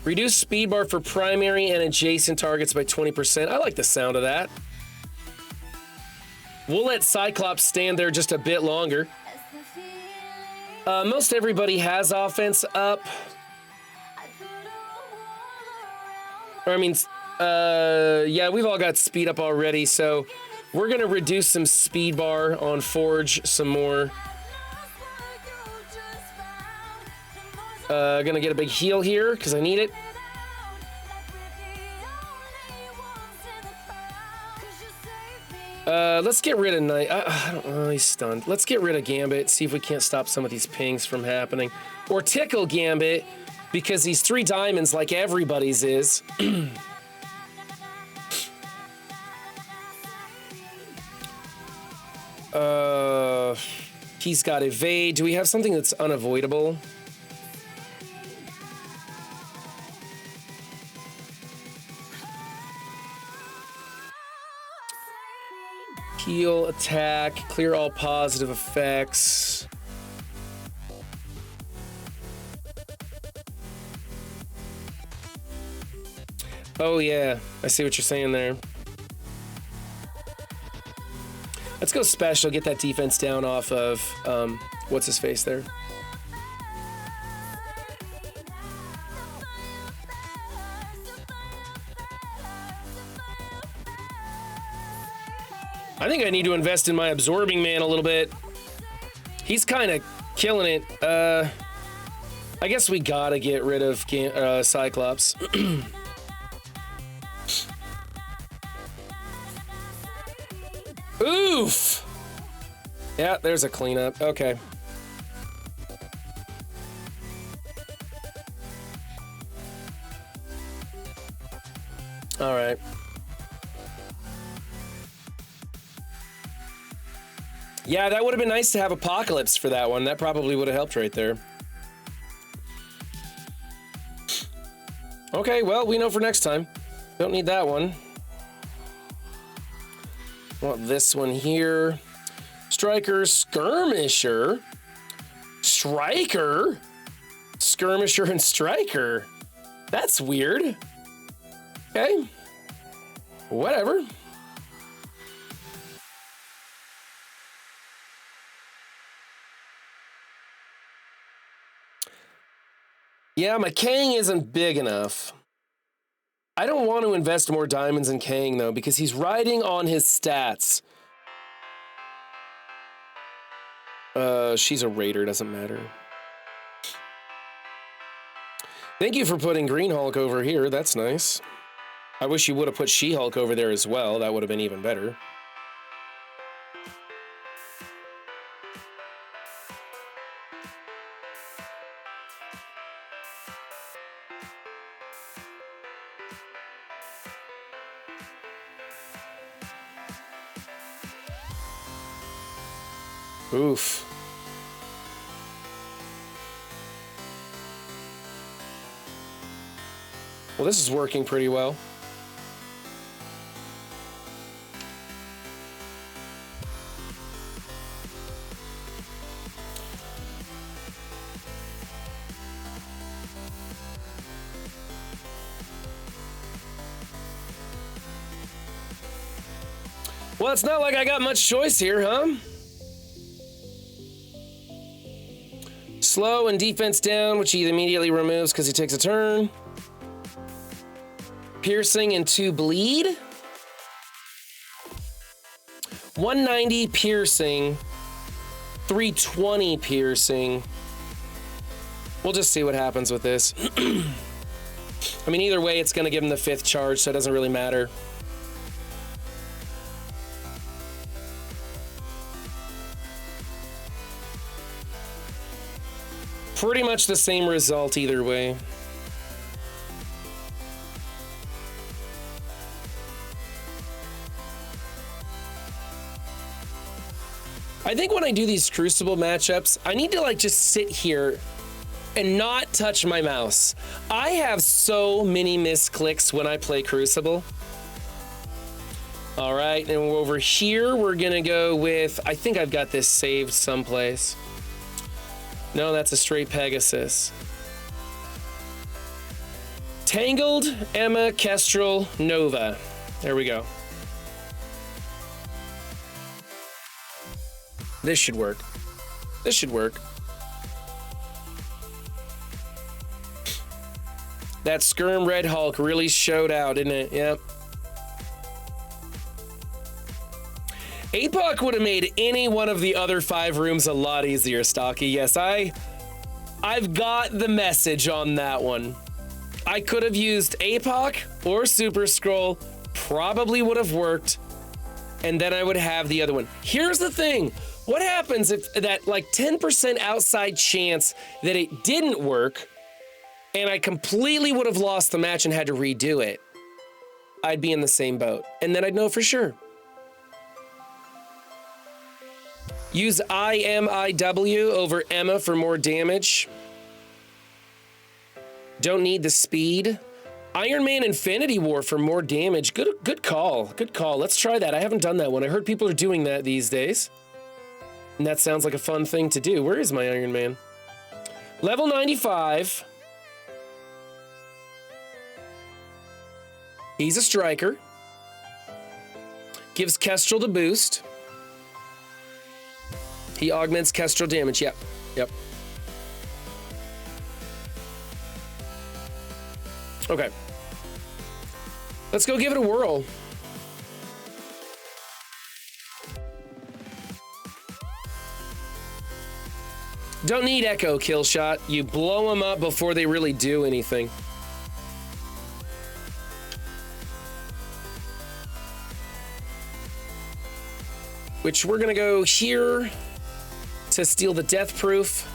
Reduce speed bar for primary and adjacent targets by 20%. I like the sound of that. We'll let Cyclops stand there just a bit longer. Most everybody has offense up. I mean, yeah, we've all got speed up already, so we're gonna reduce some speed bar on Forge some more. Gonna get a big heal here because I need it. Let's get rid of Knight. I don't know, he's stunned. Let's get rid of Gambit, see if we can't stop some of these pings from happening. Or tickle Gambit because he's 3 diamonds like everybody's is. He's got evade. Do we have something that's unavoidable? Heal, attack, clear all positive effects. Oh yeah, I see what you're saying there. Let's go special, get that defense down off of, what's his face there? I think I need to invest in my absorbing man a little bit. He's kind of killing it. I guess we gotta get rid of Cyclops. Oof! Yeah, there's a cleanup. Okay. All right. Yeah, that would have been nice to have Apocalypse for that one. That probably would have helped right there. Okay, well, we know for next time. Don't need that one. Want this one here. Striker, Skirmisher. Striker? Skirmisher and Striker. That's weird. Okay. Whatever. Yeah, my Kang isn't big enough. I don't want to invest more diamonds in Kang, though, because he's riding on his stats. She's a raider, doesn't matter. Thank you for putting Green Hulk over here, that's nice. I wish you would have put She-Hulk over there as well, that would have been even better. Oof. Well, this is working pretty well. Well, it's not like I got much choice here, huh? Slow and defense down, which he immediately removes because he takes a turn. Piercing and 2 bleed. 190 piercing. 320 piercing. We'll just see what happens with this. I mean, either way, it's going to give him the 5th charge, so it doesn't really matter. Pretty much the same result either way. I think when I do these Crucible matchups, I need to like just sit here and not touch my mouse. I have so many misclicks when I play Crucible. All right, and over here, we're gonna go with, I think I've got this saved someplace. No, that's a straight Pegasus. Tangled, Emma, Kestrel, Nova. There we go. This should work. This should work. That Skirm Red Hulk really showed out, didn't it? Yep. APOC would have made any one of the other 5 rooms a lot easier, Stocky. Yes, I've got the message on that one. I could have used APOC or Super Scroll, probably would have worked, and then I would have the other one. Here's the thing. What happens if that like 10% outside chance that it didn't work and I completely would have lost the match and had to redo it? I'd be in the same boat, and then I'd know for sure. Use IMIW over Emma for more damage. Don't need the speed. Iron Man Infinity War for more damage. Good call. Good call. Let's try that. I haven't done that one. I heard people are doing that these days. And that sounds like a fun thing to do. Where is my Iron Man? Level 95. He's a striker. Gives Kestrel the boost. He augments Kestrel damage. Yep. Yep. Okay. Let's go give it a whirl. Don't need Echo kill shot. You blow them up before they really do anything. Which we're gonna go here to steal the death proof.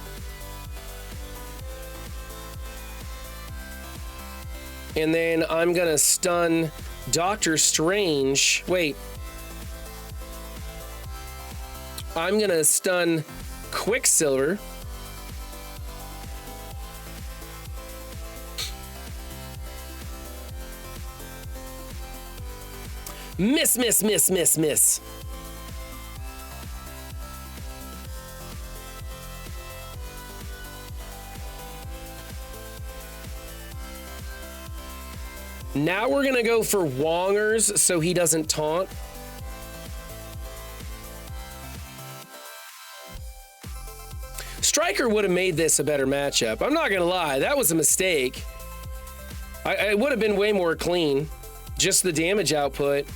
And then I'm gonna stun Doctor Strange. Wait. I'm gonna stun Quicksilver. Miss, miss, miss, miss, miss. Now we're gonna go for Wongers so he doesn't taunt. Striker would have made this a better matchup. I'm not gonna lie, that was a mistake. It would have been way more clean. Just the damage output.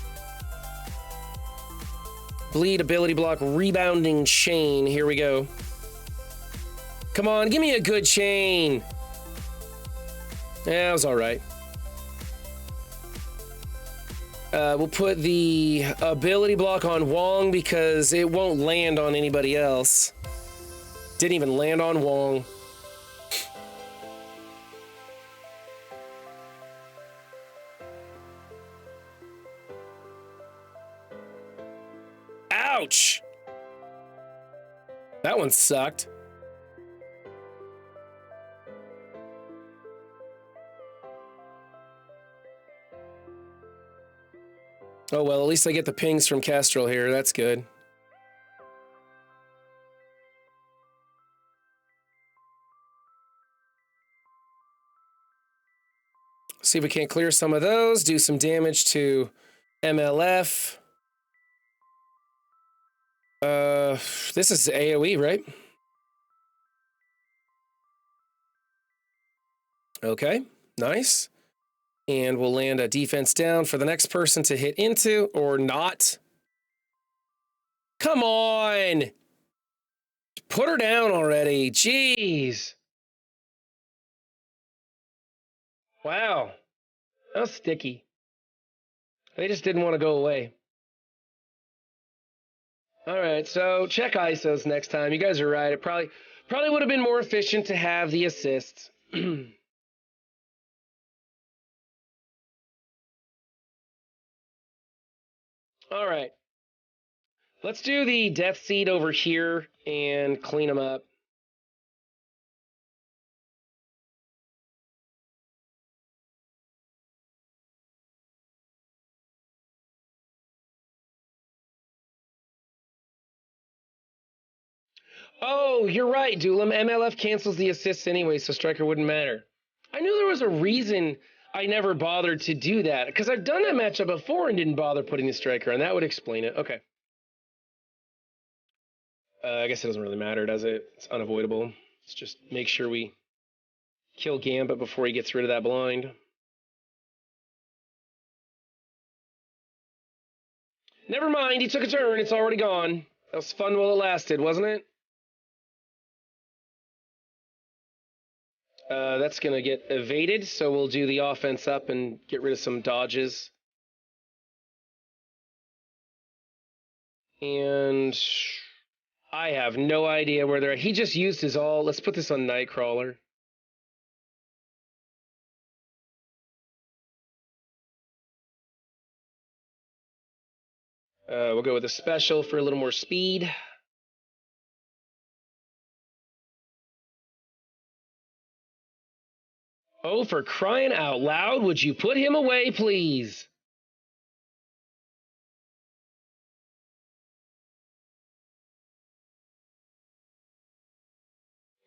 Bleed, ability block, rebounding chain. Here we go. Come on, give me a good chain. Yeah, it was all right. We'll put the ability block on Wong because it won't land on anybody else. Didn't even land on Wong. Ouch! That one sucked. Oh, well, at least I get the pings from Kestrel here. That's good. See if we can't clear some of those. Do some damage to MLF. This is AoE, right? Okay, nice. And we'll land a defense down for the next person to hit into, or not. Come on! Put her down already. Jeez. Wow. That was sticky. They just didn't want to go away. All right, so check ISOs next time. You guys are right. It probably would have been more efficient to have the assists. All right. Let's do the Death Seed over here and clean them up. Oh, you're right, Duelim. MLF cancels the assists anyway, so Striker wouldn't matter. I knew there was a reason I never bothered to do that, because I've done that matchup before and didn't bother putting the Striker, and that would explain it. Okay. I guess it doesn't really matter, does it? It's unavoidable. Let's just make sure we kill Gambit before he gets rid of that blind. Never mind, he took a turn. It's already gone. That was fun while it lasted, wasn't it? That's going to get evaded, so we'll do the offense up and get rid of some dodges. And I have no idea where they're at. He just used his all. Let's put this on Nightcrawler. We'll go with a special for a little more speed. Oh, for crying out loud, would you put him away, please?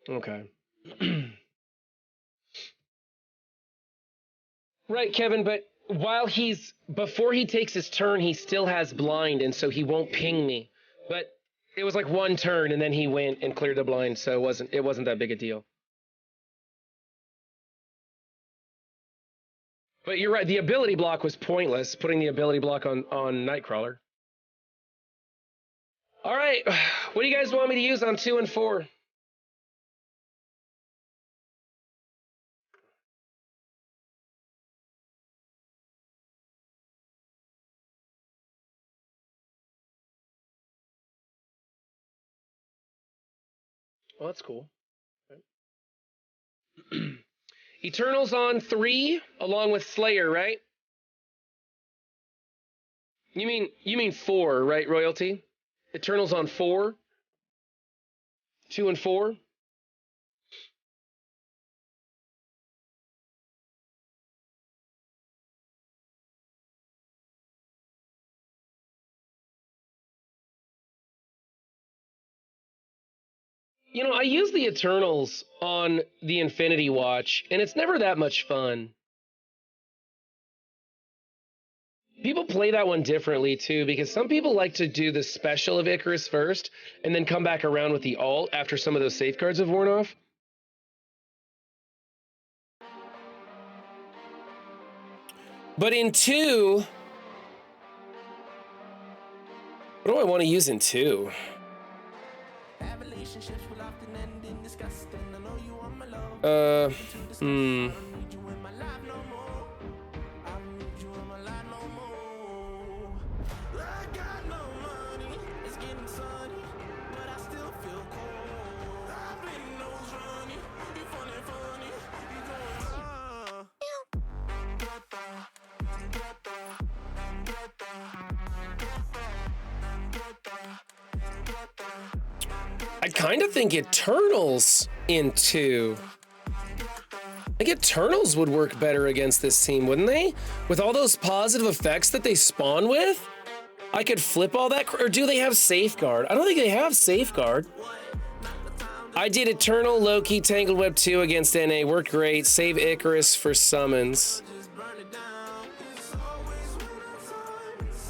Okay. Right, Kevin, but before he takes his turn, he still has blind, and so he won't ping me. But it was like one turn, and then he went and cleared the blind, so it wasn't that big a deal. But you're right, the ability block was pointless, putting the ability block on Nightcrawler. All right, what do you guys want me to use on 2 and 4? Well, that's cool. Okay. Eternals on 3, along with Slayer, right? You mean 4, right, Royalty? Eternals on 4? 2 and 4? You know, I use the Eternals on the Infinity Watch, and it's never that much fun. People play that one differently, too, because some people like to do the special of Icarus first, and then come back around with the ult after some of those safeguards have worn off. But in 2... What do I want to use in 2? I kind of think Eternals in 2. I think Eternals would work better against this team, wouldn't they? With all those positive effects that they spawn with? I could flip all that, or do they have Safeguard? I don't think they have Safeguard. I did Eternal, Loki, Tangled Web 2 against NA. Worked great. Save Icarus for summons.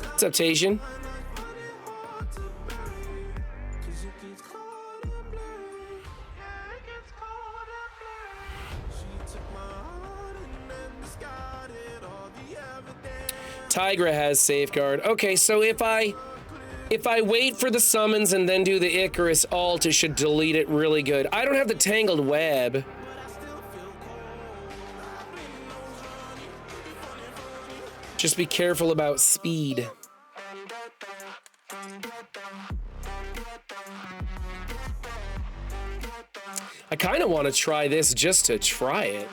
What's up, Tasian? Tigra has Safeguard. Okay, so if I wait for the summons and then do the Icarus ult, it should delete it really good. I don't have the Tangled Web. Just be careful about speed. I kind of want to try this just to try it.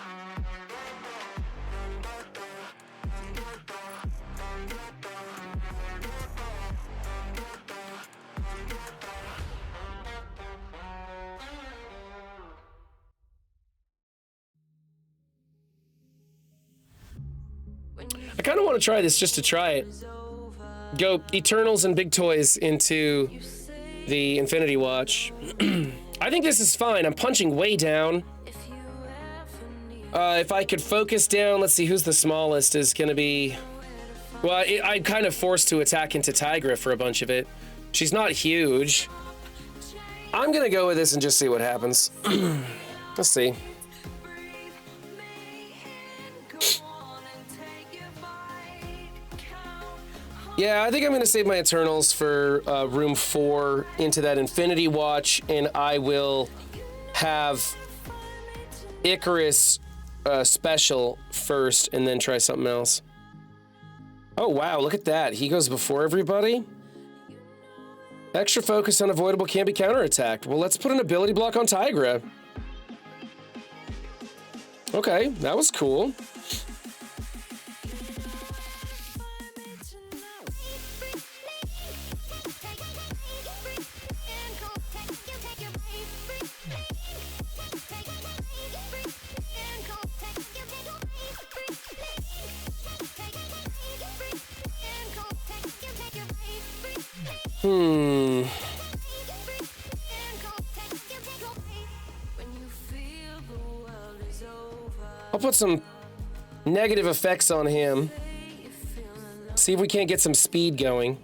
I kind of want to try this just to try it. Go Eternals and Big Toys into the Infinity Watch. I think this is fine. I'm punching way down. If I could focus down, let's see who's the smallest is going to be... Well, I'm kind of forced to attack into Tigra for a bunch of it. She's not huge. I'm going to go with this and just see what happens. Let's see. Yeah, I think I'm going to save my Eternals for room 4 into that Infinity Watch, and I will have Icarus special first and then try something else. Oh, wow, look at that. He goes before everybody. Extra focus unavoidable can't be counterattacked. Well, let's put an ability block on Tigra. Okay, that was cool. I'll put some negative effects on him. See if we can't get some speed going.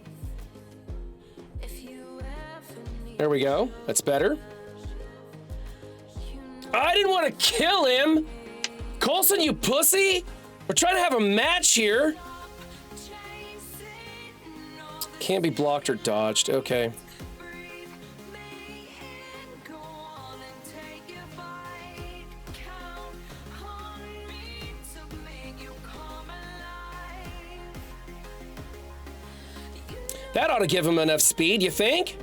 There we go. That's better. I didn't want to kill him! Coulson, you pussy! We're trying to have a match here. Can't be blocked or dodged. Okay. That ought to give him enough speed, you think?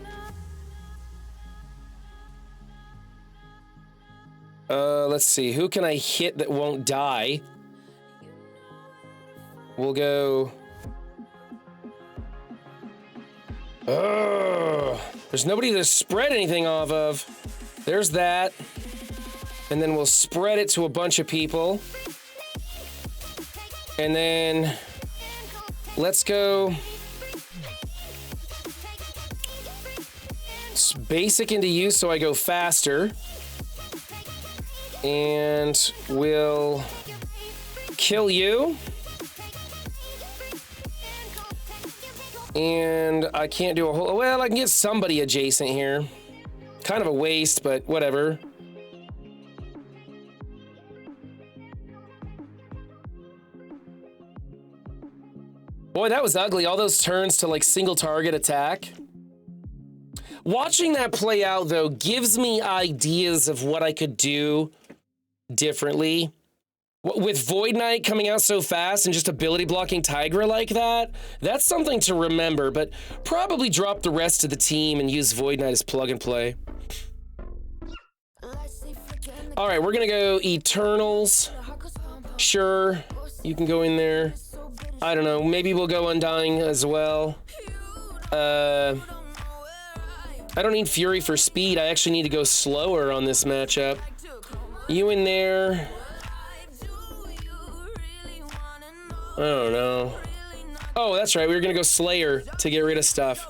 Let's see. Who can I hit that won't die? We'll go... There's nobody to spread anything off of. There's that. And then we'll spread it to a bunch of people. And then... Let's go... Basic into use so I go faster. And we'll kill you. And I can't do a whole... Well, I can get somebody adjacent here. Kind of a waste, but whatever. Boy, that was ugly. All those turns to like single target attack. Watching that play out, though, gives me ideas of what I could do differently. With Void Knight coming out so fast and just ability blocking Tigra like that, that's something to remember, but probably drop the rest of the team and use Void Knight as plug and play. All right, we're gonna go Eternals. Sure, you can go in there. I don't know, maybe we'll go Undying as well. I don't need Fury for speed. I actually need to go slower on this matchup. You in there. I don't know. Oh, that's right. We were gonna go Slayer to get rid of stuff.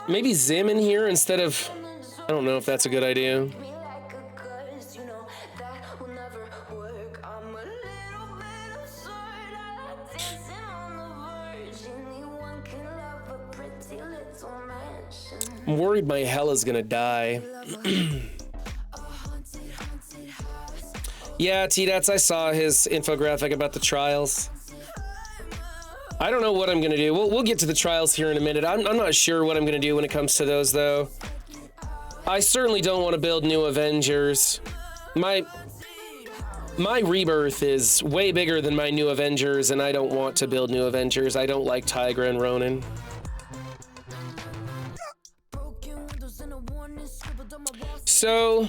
Maybe Zim in here instead of... I don't know if that's a good idea. I'm worried my Hella's gonna die. Yeah, T-Dats, I saw his infographic about the trials. I don't know what I'm gonna do. We'll get to the trials here in a minute. I'm not sure what I'm gonna do when it comes to those, though. I certainly don't want to build new Avengers. My Rebirth is way bigger than my new Avengers, and I don't want to build new Avengers. I don't like Tigra and Ronin. So...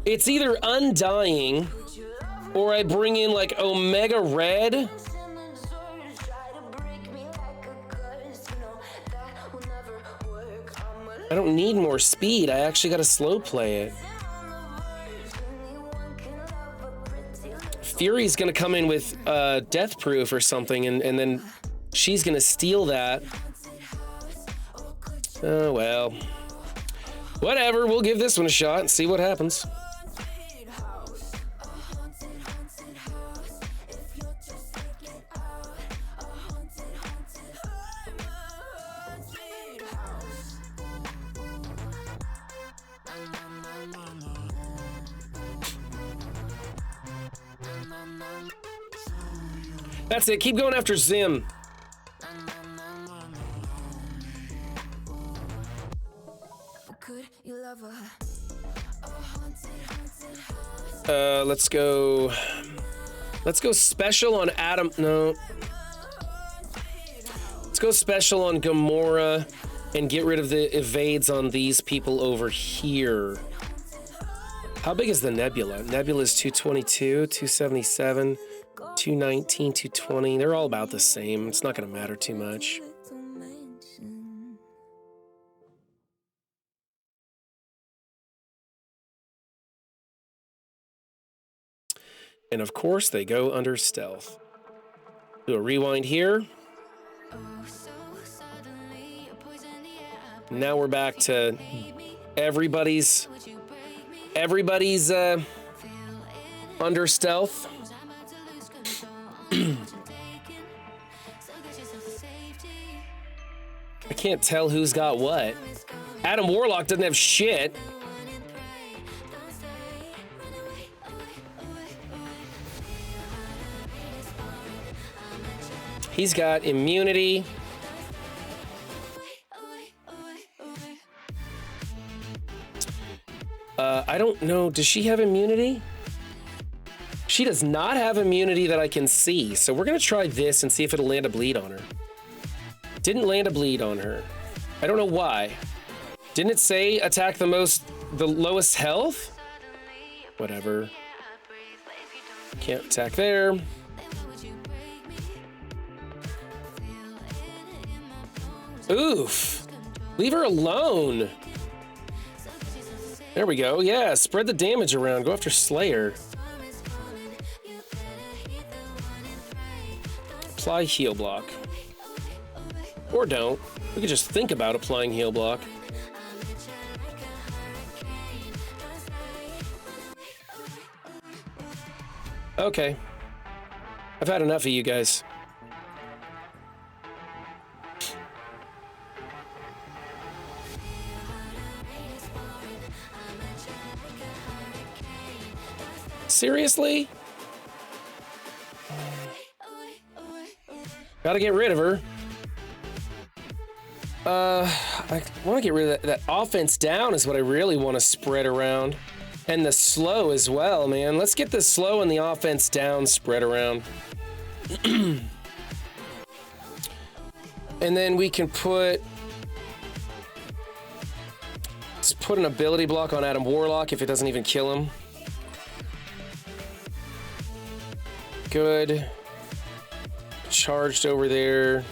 it's either Undying, or I bring in, like, Omega Red. I don't need more speed. I actually gotta slow play it. Fury's gonna come in with Death Proof or something, and then she's gonna steal that. Oh, well. Whatever, we'll give this one a shot and see what happens. That's it, keep going after Zim. Let's go special on Adam. No. Let's go special on Gamora and get rid of the evades on these people over here. How big is the Nebula? Nebula is 222, 277, 219, 220. They're all about the same. It's not going to matter too much. And of course, they go under stealth. Do a rewind here. Now we're back to everybody's under stealth. I can't tell who's got what. Adam Warlock doesn't have shit. He's got immunity. I don't know. Does she have immunity? She does not have immunity that I can see. So we're going to try this and see if it'll land a bleed on her. Didn't land a bleed on her. I don't know why. Didn't it say attack the lowest health? Whatever. Can't attack there. Oof. Leave her alone. There we go. Yeah, spread the damage around. Go after Slayer. Apply heal block. Or don't. We could just think about applying heal block. Okay. I've had enough of you guys. Seriously? Gotta get rid of her. I want to get rid of that offense down is what I really want to spread around. And the slow as well, man. Let's get the slow and the offense down spread around. And then we can let's put an ability block on Adam Warlock if it doesn't even kill him. Good. Charged over there.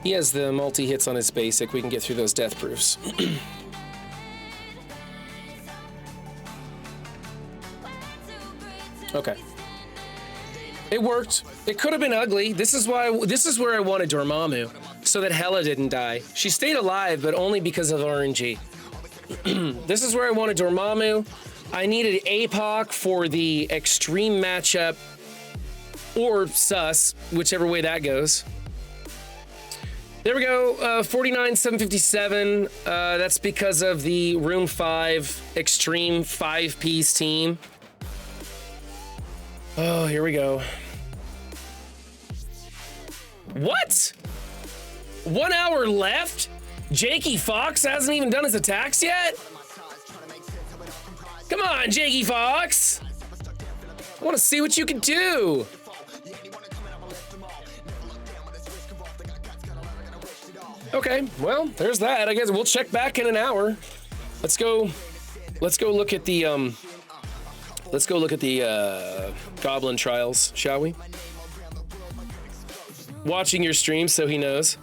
He has the multi-hits on his basic. We can get through those death proofs. Okay. It worked. It could have been ugly. This is where I wanted Dormammu, so that Hela didn't die. She stayed alive, but only because of RNG. This is where I wanted Dormammu. I needed APOC for the extreme matchup, or sus, whichever way that goes. There we go, 49,757. That's because of the Room 5 extreme 5-piece team. Oh, here we go. What? 1 hour left? Jakey Fox hasn't even done his attacks yet? Come on, Jakey Fox. I want to see what you can do. Okay, well, there's that. I guess we'll check back in an hour. Let's go look at the Goblin trials, shall we? Watching your stream so he knows.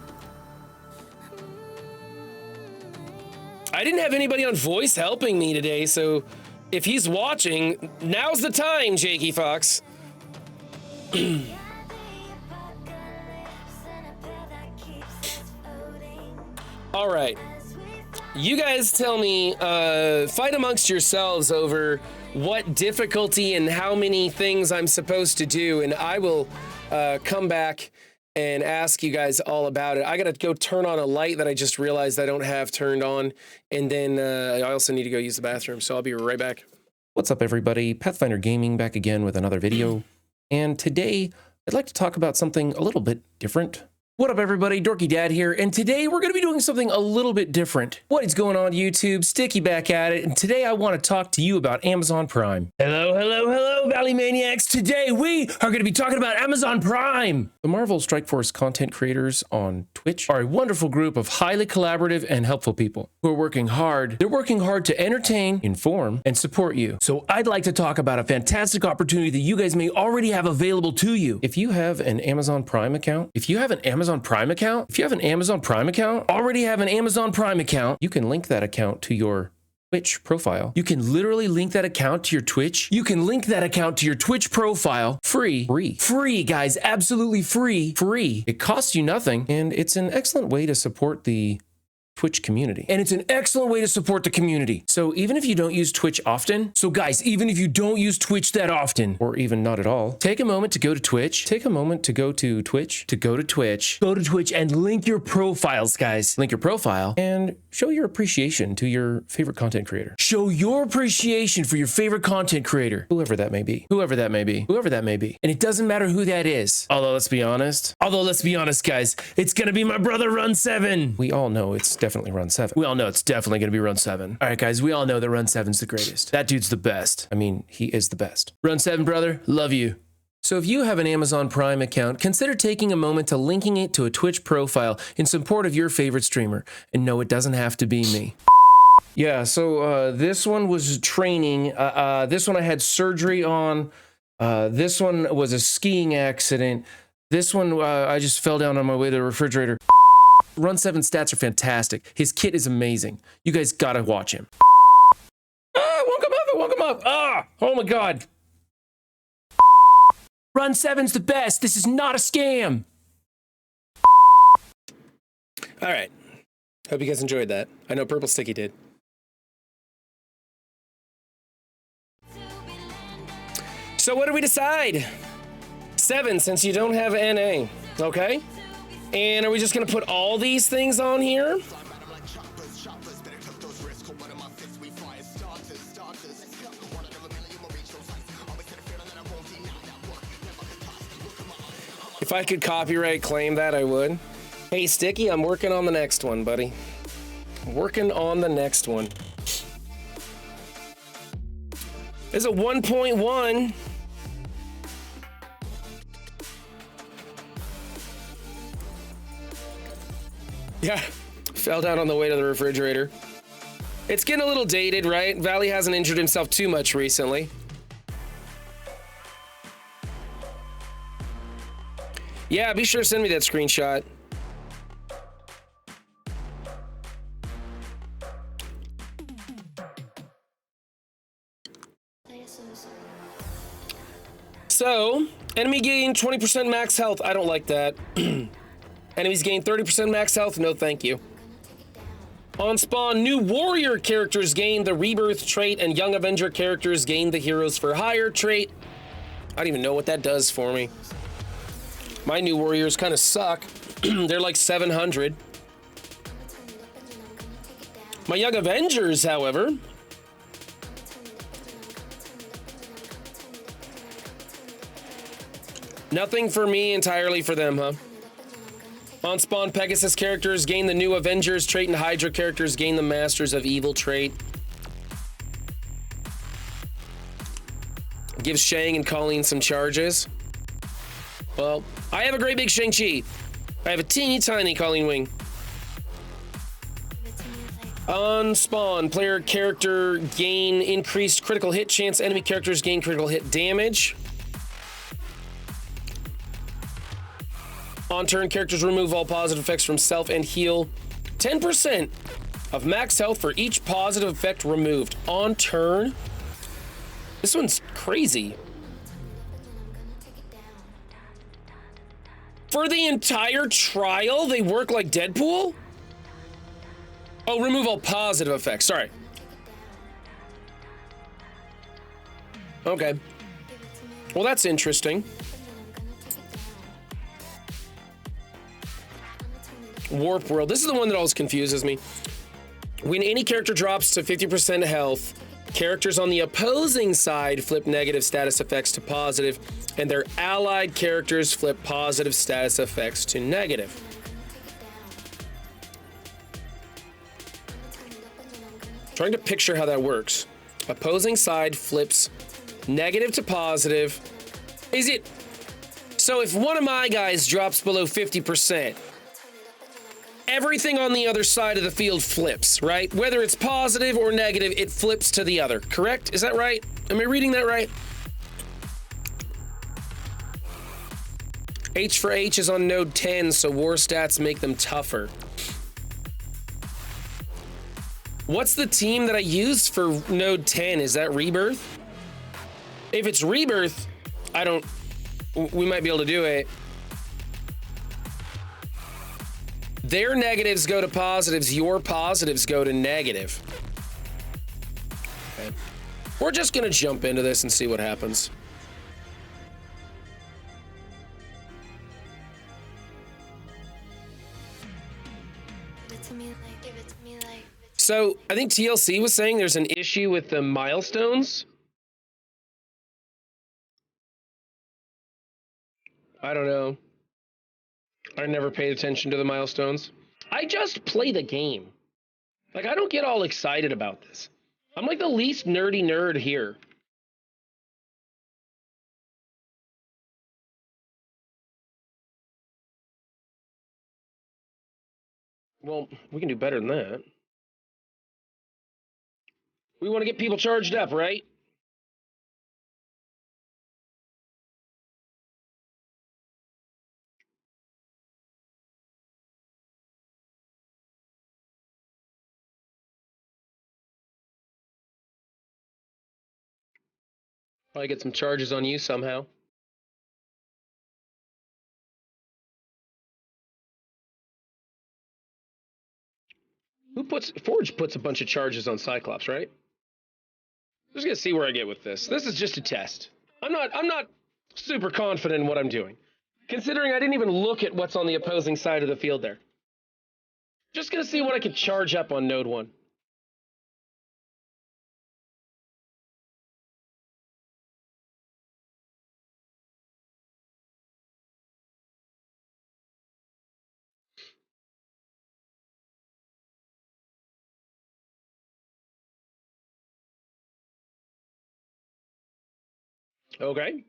I didn't have anybody on voice helping me today, so if he's watching, now's the time, Jakey Fox. All right. You guys tell me, fight amongst yourselves over what difficulty and how many things I'm supposed to do, and I will come back and ask you guys all about it. I gotta go turn on a light that I just realized I don't have turned on, and then I also need to go use the bathroom, so I'll be right back. What's up, everybody? Pathfinder Gaming back again with another video, and today I'd like to talk about something a little bit different. What up, everybody? Dorky Dad here, and today we're going to be doing something a little bit different. What is going on, YouTube? Sticky back at it, and today I want to talk to you about Amazon Prime. Hello, hello, hello, Valley Maniacs. Today we are going to be talking about Amazon Prime. The Marvel Strike Force content creators on Twitch are a wonderful group of highly collaborative and helpful people who are working hard. They're working hard to entertain, inform, and support you. So I'd like to talk about a fantastic opportunity that you guys may already have available to you. If you have an Amazon Prime account, already have an Amazon Prime account, you can link that account to your Twitch profile. You can literally link that account to your Twitch. You can link that account to your Twitch profile free, guys, absolutely free. It costs you nothing, and it's an excellent way to support the Twitch community. So even if you don't use Twitch often, even if you don't use Twitch that often, or even not at all, take a moment to go to Twitch, go to Twitch and link your profiles, guys. Link your profile and show your appreciation to your favorite content creator. Show your appreciation for your favorite content creator, whoever that may be. And it doesn't matter who that is. Although let's be honest, guys, it's gonna be my brother Run 7. We all know it's definitely Run 7. We all know it's definitely going to be Run 7. All right, guys, we all know that Run 7's the greatest. That dude's the best. I mean, he is the best. Run 7, brother, love you. So if you have an Amazon Prime account, consider taking a moment to linking it to a Twitch profile in support of your favorite streamer. And no, it doesn't have to be me. Yeah, so this one was training. This one I had surgery on. This one was a skiing accident. This one, I just fell down on my way to the refrigerator. Run 7 stats are fantastic. His kit is amazing. You guys gotta watch him. It won't come up. Oh my God. Run 7's the best. This is not a scam. All right. Hope you guys enjoyed that. I know Purple Sticky did. So what do we decide? 7, since you don't have NA, okay? And are we just gonna put all these things on here? If I could copyright claim that, I would. Hey, Sticky, I'm working on the next one, buddy. Working on the next one. There's a 1.1. Yeah, fell down on the way to the refrigerator. It's getting a little dated, right? Valley hasn't injured himself too much recently. Yeah, be sure to send me that screenshot. So, enemy gain 20% max health. I don't like that. Enemies gain 30% max health. No, thank you. On spawn, new warrior characters gain the rebirth trait, and young avenger characters gain the heroes for hire trait. I don't even know what that does for me. My new warriors kind of suck. They're like 700. My young avengers, however, nothing for me, entirely for them, huh? On spawn, Pegasus characters gain the new Avengers trait, and Hydra characters gain the Masters of Evil trait. Gives Shang and Colleen some charges. Well, I have a great big Shang-Chi. I have a teeny tiny Colleen Wing. On spawn, player character gain increased critical hit chance. Enemy characters gain critical hit damage. On turn, characters remove all positive effects from self and heal 10% of max health for each positive effect removed. On turn? This one's crazy. For the entire trial, they work like Deadpool? Oh, remove all positive effects, sorry. Okay. Well, that's interesting. Warp World. This is the one that always confuses me. When any character drops to 50% health, characters on the opposing side flip negative status effects to positive, and their allied characters flip positive status effects to negative. Trying to picture how that works. Opposing side flips negative to positive. Is it... So if one of my guys drops below 50%, everything on the other side of the field flips, right? Whether it's positive or negative, it flips to the other, correct? Is that right? Am I reading that right? H for H is on node 10, so war stats make them tougher. What's the team that I used for node 10? Is that Rebirth? If it's Rebirth, we might be able to do it. Their negatives go to positives, your positives go to negative. Okay. We're just gonna jump into this and see what happens. So, I think TLC was saying there's an issue with the milestones. I don't know. I never paid attention to the milestones. I just play the game. Like, I don't get all excited about this. I'm like the least nerdy nerd here. Well, we can do better than that. We want to get people charged up, right? Probably get some charges on you somehow. Forge puts a bunch of charges on Cyclops, right? Just gonna see where I get with this. This is just a test. I'm not super confident in what I'm doing, considering I didn't even look at what's on the opposing side of the field there. Just gonna see what I can charge up on node 1. Okay.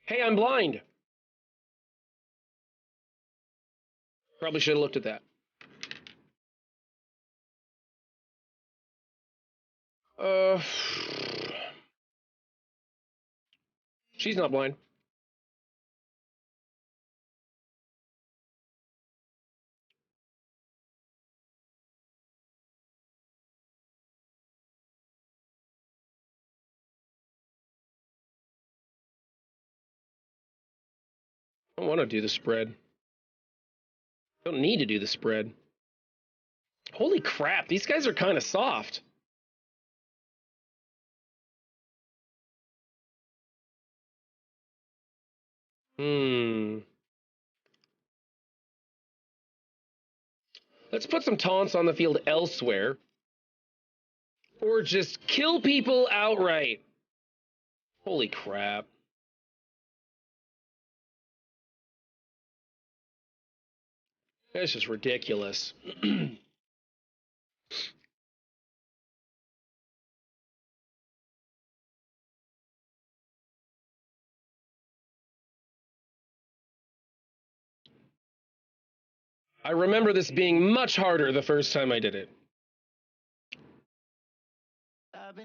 Hey, I'm blind. Probably should have looked at that. She's not blind. I don't want to do the spread. Don't need to do the spread. Holy crap, these guys are kind of soft. Let's put some taunts on the field elsewhere. Or just kill people outright. Holy crap. That's just ridiculous. I remember this being much harder the first time I did it. I've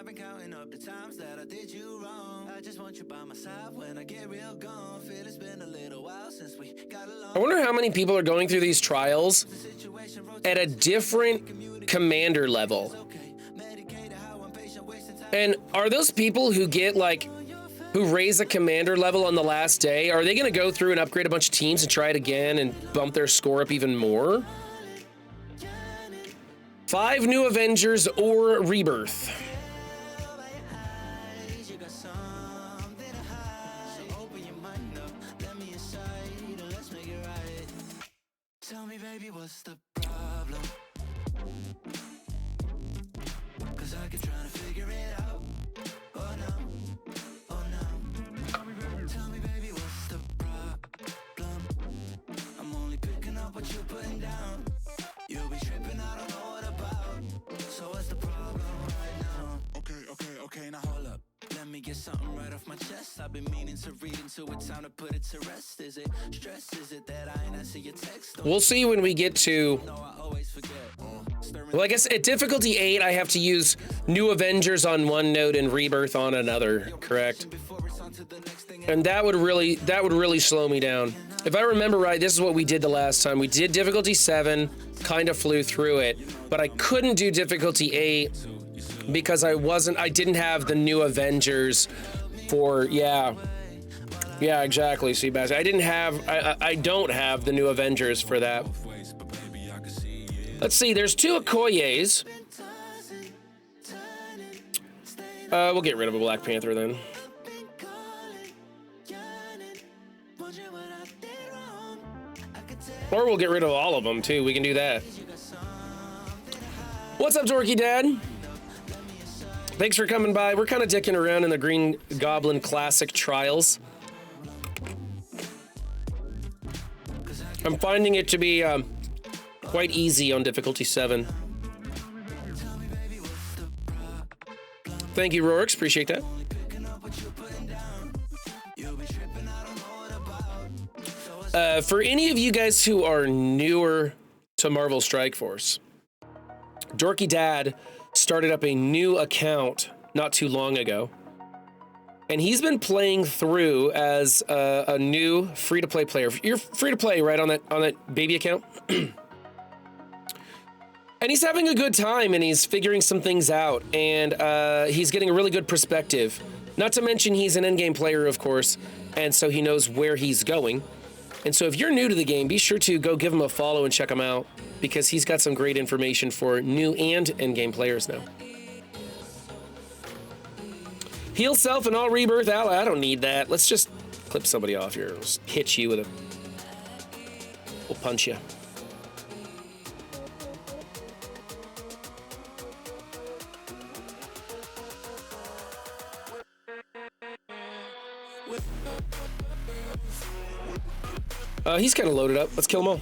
been counting up the times that I did you wrong. I just want you by my side when I get real gone. Feel it's been a little while since we got along. I wonder how many people are going through these trials at a different commander level. And are those people who get like who raise a commander level on the last day, are they going to go through and upgrade a bunch of teams and try it again and bump their score up even more? 5 new Avengers or Rebirth. Tell me, baby, what's the problem? 'Cause I keep trying to figure it out. Oh no, oh no. Tell me, baby, what's the problem? I'm only picking up what you're putting down. You'll be tripping, I don't know what about. So what's the problem right now? Okay, now hold up. Let me get something right off my chest. I've been meaning to read into it, time to put it to rest. Is it stress? Is it that I ain't answer your text? We'll see when we get to... Well, I guess at difficulty 8, I have to use New Avengers on one node and Rebirth on another, correct? And that would really slow me down. If I remember right, this is what we did the last time. We did difficulty 7, kind of flew through it, but I couldn't do difficulty 8 because I didn't have the New Avengers for, yeah, exactly, Seabass. I don't have the New Avengers for that. Let's see, there's 2 Okoyes. We'll get rid of a Black Panther then. Or we'll get rid of all of them too, we can do that. What's up, Dorky Dad? Thanks for coming by. We're kind of dicking around in the Green Goblin Classic Trials. I'm finding it to be quite easy on difficulty 7. Thank you, Rorix. Appreciate that. For any of you guys who are newer to Marvel Strike Force, Dorky Dad started up a new account not too long ago, and he's been playing through as a new free-to-play player. You're free-to-play, right, on that baby account? And he's having a good time, and he's figuring some things out, and he's getting a really good perspective. Not to mention he's an in-game player, of course, and so he knows where he's going. And so if you're new to the game, be sure to go give him a follow and check him out, because he's got some great information for new and in-game players now. Heal self and all rebirth ally. I don't need that. Let's just clip somebody off here. We'll just hit you with a... We'll punch you. He's kind of loaded up. Let's kill them all.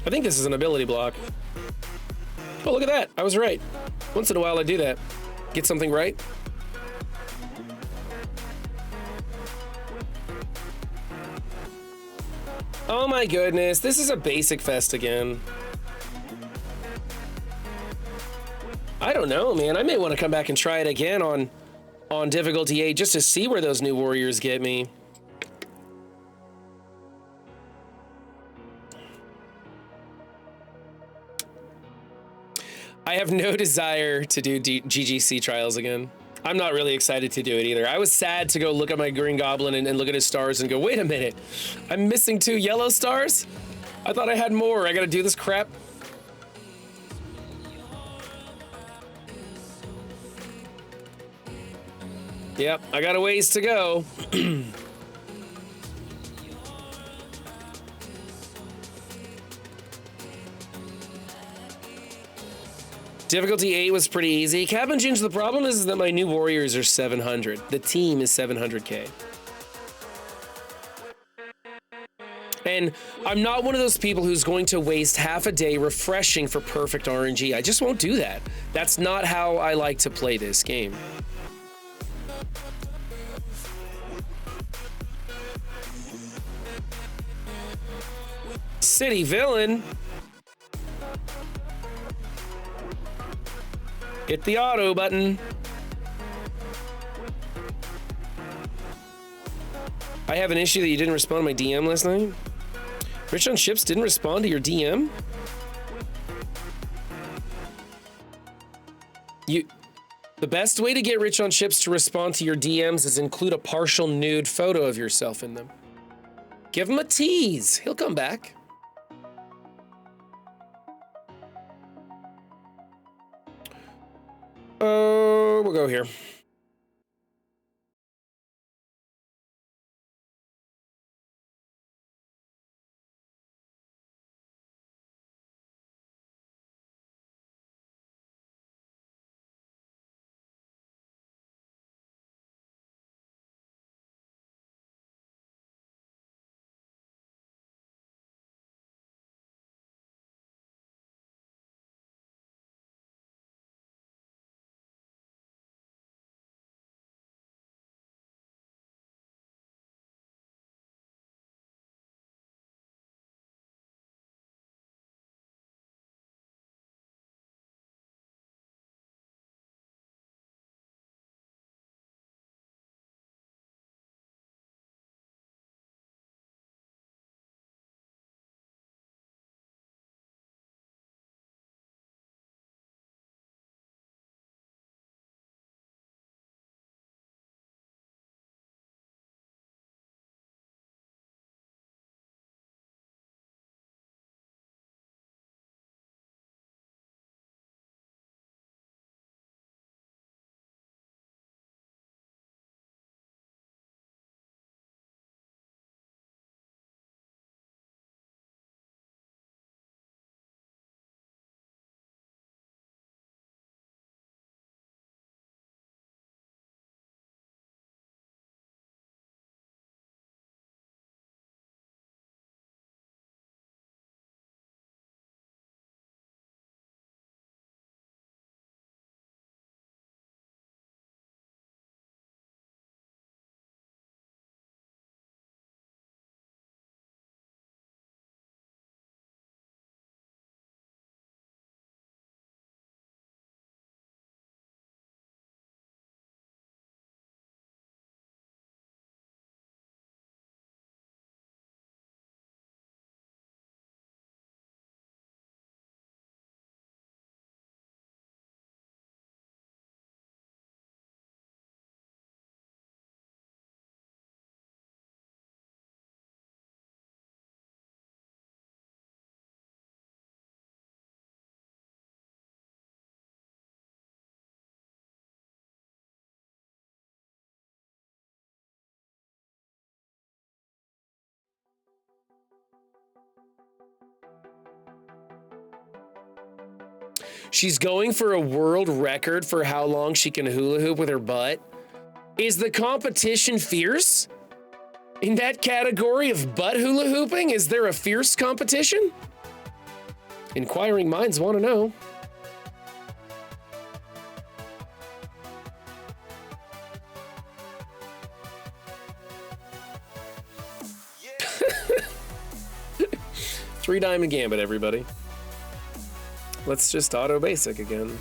I think this is an ability block. Oh, look at that. I was right. Once in a while I do that. Get something right. Oh my goodness. This is a basic fest again. I don't know, man. I may want to come back and try it again on difficulty 8 just to see where those new warriors get me. I have no desire to do GGC trials again. I'm not really excited to do it either. I was sad to go look at my green goblin and look at his stars and go, wait a minute, I'm missing 2 yellow stars? I thought I had more. I gotta do this crap. Yep, I got a ways to go. Difficulty 8 was pretty easy. Captain Ginge, the problem is that my new warriors are 700. The team is 700k. And I'm not one of those people who's going to waste half a day refreshing for perfect RNG. I just won't do that. That's not how I like to play this game. City villain. Hit the auto button. I have an issue that you didn't respond to my DM last night. Rich on Ships didn't respond to your DM? The best way to get Rich on Ships to respond to your DMs is include a partial nude photo of yourself in them. Give him a tease. He'll come back. Oh, we'll go here. She's going for a world record for how long she can hula hoop with her butt. Is the competition fierce? In that category of butt hula hooping, is there a fierce competition? Inquiring minds want to know. Three diamond gambit, everybody. Let's just auto basic again.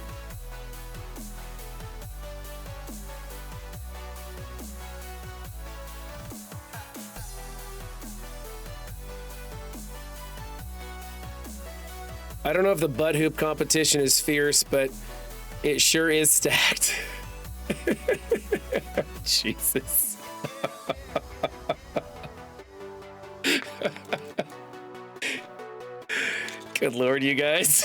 I don't know if the butt hoop competition is fierce, but it sure is stacked. Jesus. Good Lord, you guys.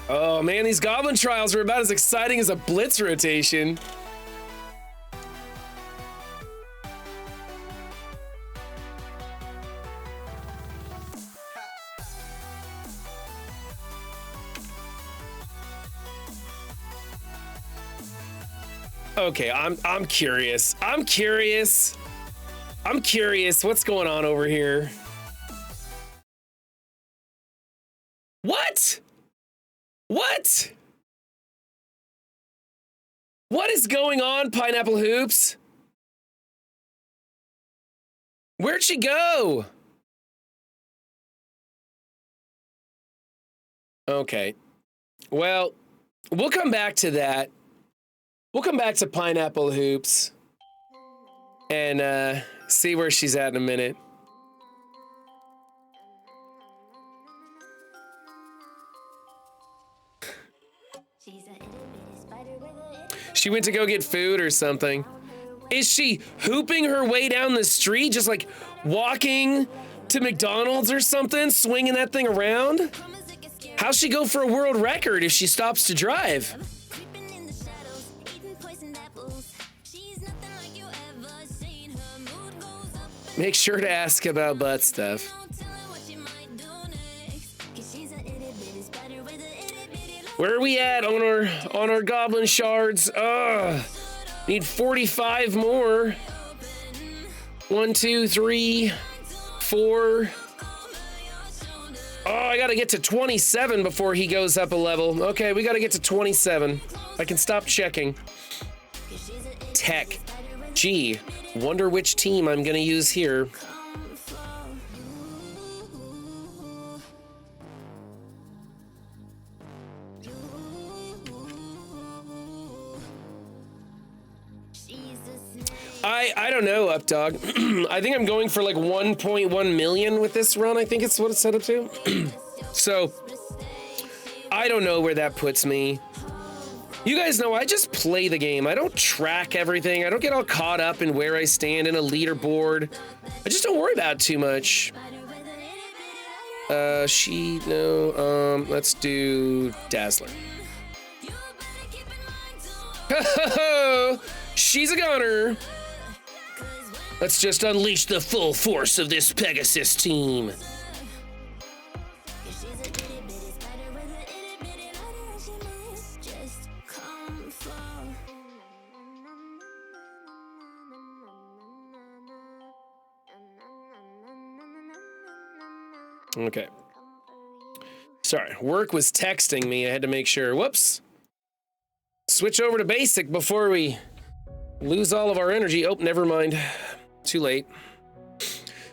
Oh man, these Goblin trials are about as exciting as a blitz rotation. Okay, I'm curious. I'm curious what's going on over here. What? What? What is going on, Pineapple Hoops? Where'd she go? Okay. Well, we'll come back to that. We'll come back to Pineapple Hoops and see where she's at in a minute. She went to go get food or something. Is she hooping her way down the street, just like walking to McDonald's or something, swinging that thing around? How'll she go for a world record if she stops to drive? Make sure to ask about butt stuff. Where are we at on our goblin shards? Need 45 more. 1, 2, 3, 4. Oh, I gotta get to 27 before he goes up a level. Okay, we gotta get to 27. I can stop checking. Tech. Gee, wonder which team I'm gonna use here. I don't know, Updog. I think I'm going for like 1.1 million with this run. I think it's what it's set up to. So, I don't know where that puts me. You guys know I just play the game. I don't track everything. I don't get all caught up in where I stand in a leaderboard. I just don't worry about it too much. Let's do Dazzler. She's a gunner. Let's just unleash the full force of this Pegasus team. Okay. Sorry, work was texting me. I had to make sure. Whoops. Switch over to basic before we lose all of our energy. Oh, never mind. Too late.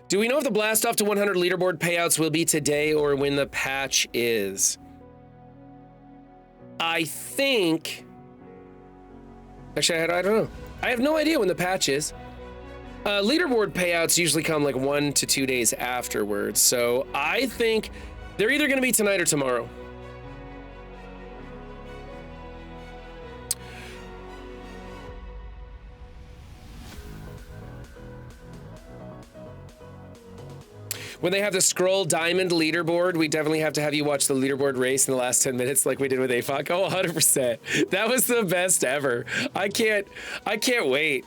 Do we know if the blast off to 100 leaderboard payouts will be today or when the patch is? I think... Actually, I don't know. I have no idea when the patch is. Leaderboard payouts usually come like 1 to 2 days afterwards. So I think they're either going to be tonight or tomorrow. When they have the scroll diamond leaderboard, we definitely have to have you watch the leaderboard race in the last 10 minutes like we did with AFOC. Oh, 100%. That was the best ever. I can't wait.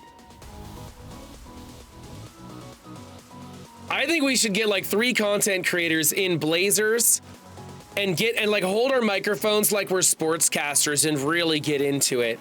I think we should get like 3 content creators in blazers and like hold our microphones like we're sportscasters and really get into it.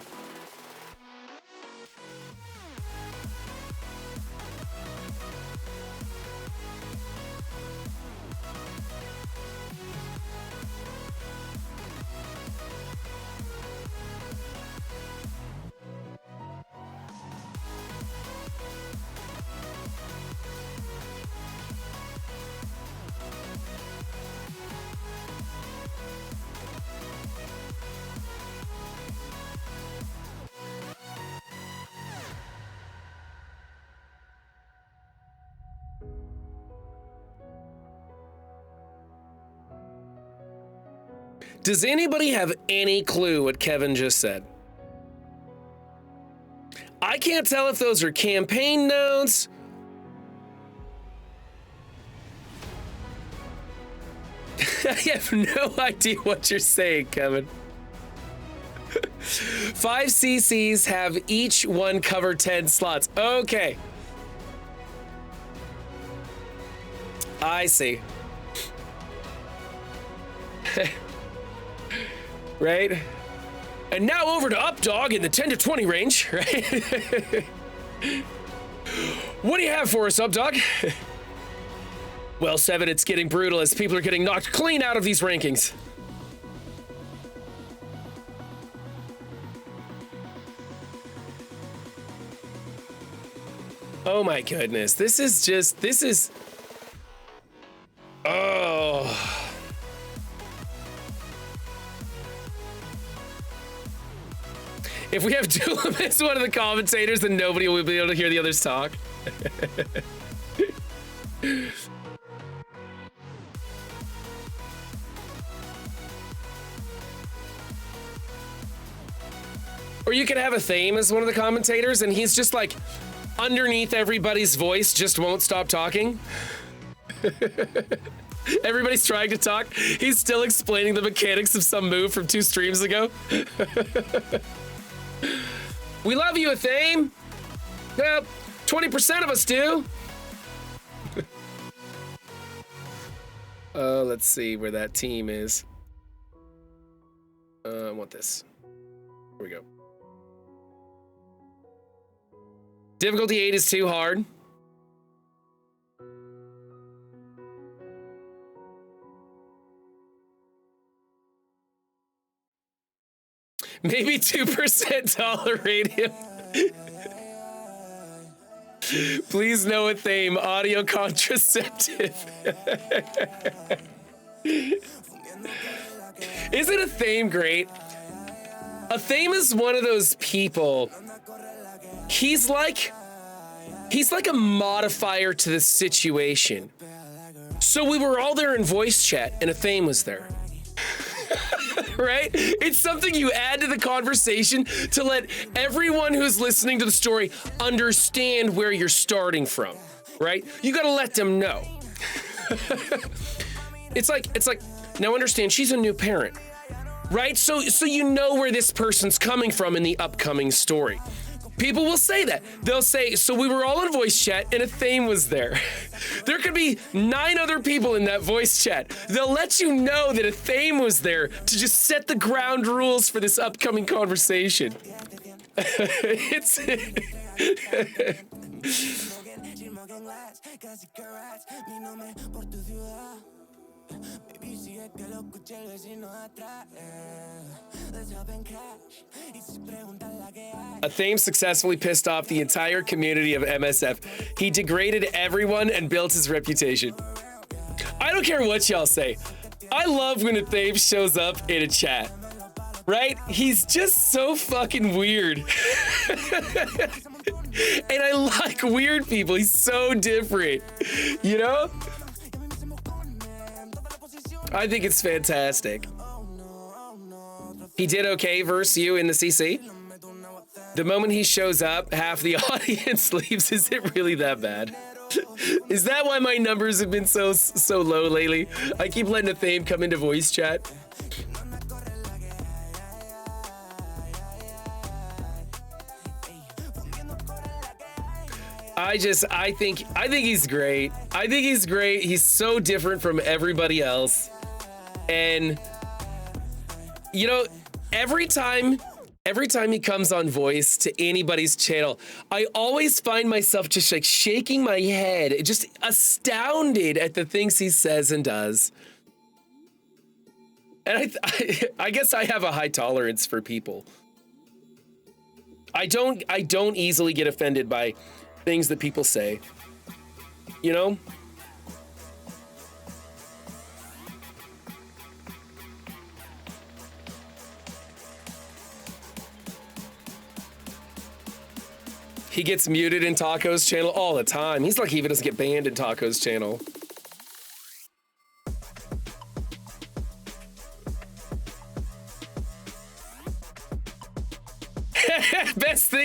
Does anybody have any clue what Kevin just said? I can't tell if those are campaign notes. I have no idea what you're saying, Kevin. 5 CCs have each one cover 10 slots. Okay. I see. Right? And now over to Updog in the 10 to 20 range, right? What do you have for us, Updog? Well, 7, it's getting brutal as people are getting knocked clean out of these rankings. Oh my goodness, this is... Oh... If we have Doolum as one of the commentators, then nobody will be able to hear the others talk. Or you could have a Thame as one of the commentators, and he's just like underneath everybody's voice, just won't stop talking. Everybody's trying to talk. He's still explaining the mechanics of some move from 2 streams ago. We love you, Athame. Well, 20% of us do. Let's see where that team is. I want this. Here we go. Difficulty 8 is too hard. Maybe 2% tolerate him. Please know a Thame, audio contraceptive. Isn't a Thame great? A Thame is one of those people. He's like a modifier to the situation. So we were all there in voice chat and a Thame was there. Right? It's something you add to the conversation to let everyone who's listening to the story understand where you're starting from, right? You gotta let them know. It's like, now understand, she's a new parent, right? So you know where this person's coming from in the upcoming story. People will say that. They'll say, so we were all in voice chat and a Thame was there. There could be 9 other people in that voice chat. They'll let you know that a Thame was there to just set the ground rules for this upcoming conversation. It's... A Thame successfully pissed off the entire community of MSF. He degraded everyone and built his reputation. I don't care what y'all say. I love when a Thame shows up in a chat, right? He's just so fucking weird. And I like weird people. He's so different, you know? I think it's fantastic. He did okay versus you in the CC. The moment he shows up, half the audience leaves. Is it really that bad? Is that why my numbers have been so low lately? I keep letting a Thame come into voice chat. I think he's great. I think he's great. He's so different from everybody else. And you know, every time he comes on voice to anybody's channel, I always find myself just like shaking my head, just astounded at the things he says and does. And I guess I have a high tolerance for people. I don't easily get offended by things that people say, you know? He gets muted in Taco's channel all the time. He's lucky he even doesn't get banned in Taco's channel.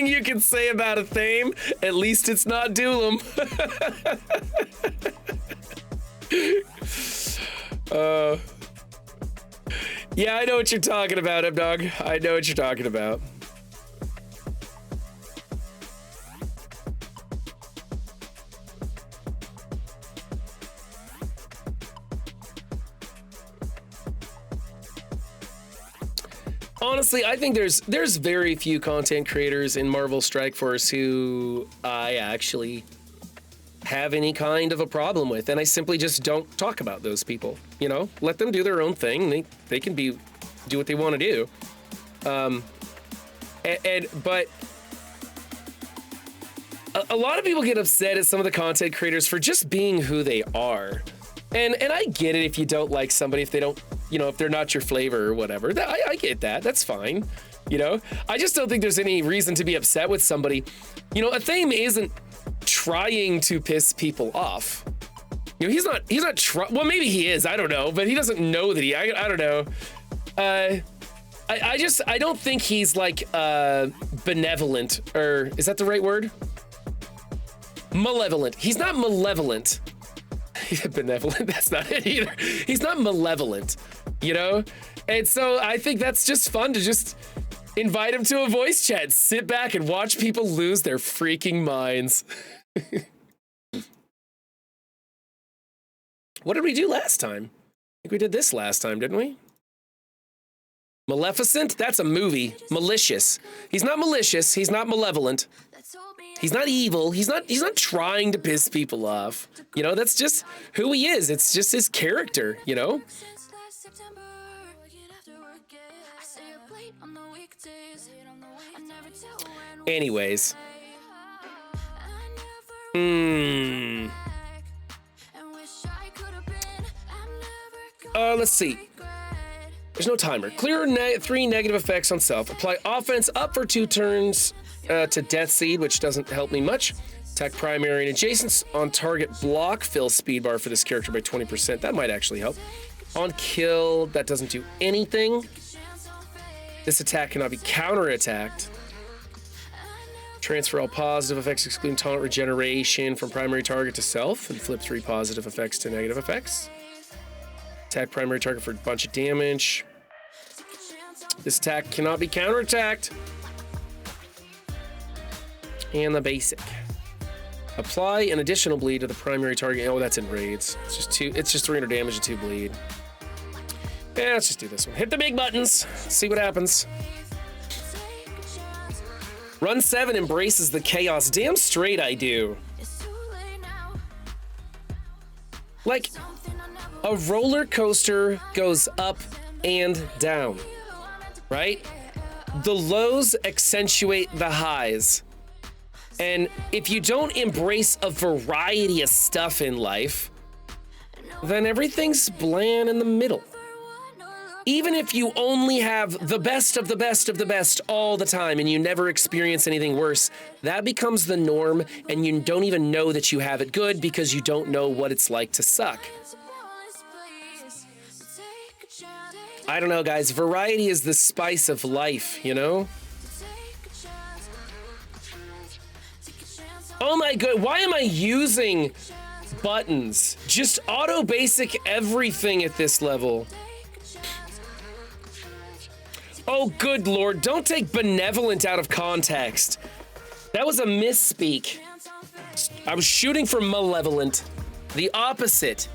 thing you can say about a theme. At least it's not Doolum. Yeah, I know what you're talking about, Dog. I know what you're talking about. Honestly, I think there's very few content creators in Marvel Strike Force who I actually have any kind of a problem with, and I simply just don't talk about those people. You know, let them do their own thing. They can do what they want to do. But a lot of people get upset at some of the content creators for just being who they are, and I get it if you don't like somebody, if they don't, you know, if they're not your flavor or whatever. I get that. That's fine. You know, I just don't think there's any reason to be upset with somebody. You know, a theme isn't trying to piss people off. You know, he's not well, maybe he is, I don't know, but he doesn't know that I don't know. I don't think he's like benevolent, or is that the right word? Malevolent. He's not malevolent. Benevolent, that's not it either. He's not malevolent, you know? And so I think that's just fun to just invite him to a voice chat, sit back and watch people lose their freaking minds. What did we do last time? I think we did this last time, didn't we? Maleficent? That's a movie. Malicious. He's not malicious. He's not malevolent. He's not evil. He's not trying to piss people off. You know, that's just who he is. It's just his character, you know? Anyways. Let's see. There's no timer. Clear 3 negative effects on self. Apply offense up for 2 turns to Death Seed, which doesn't help me much. Attack primary and adjacents on target block. Fill speed bar for this character by 20%. That might actually help. On kill, that doesn't do anything. This attack cannot be counterattacked. Transfer all positive effects, excluding taunt regeneration, from primary target to self, and flip 3 positive effects to negative effects. Attack primary target for a bunch of damage. This attack cannot be counterattacked. And the basic. Apply an additional bleed to the primary target. Oh, that's in raids. It's just 300 damage and 2 bleed. Yeah, let's just do this one. Hit the big buttons. See what happens. Run 7 embraces the chaos. Damn straight I do. Like, a roller coaster goes up and down, right? The lows accentuate the highs. And if you don't embrace a variety of stuff in life, then everything's bland in the middle. Even if you only have the best of the best of the best all the time and you never experience anything worse, that becomes the norm, and you don't even know that you have it good because you don't know what it's like to suck. I don't know, guys. Variety is the spice of life, you know? Oh my god, why am I using buttons? Just auto basic everything at this level. Oh, good lord, don't take benevolent out of context. That was a misspeak. I was shooting for malevolent. The opposite.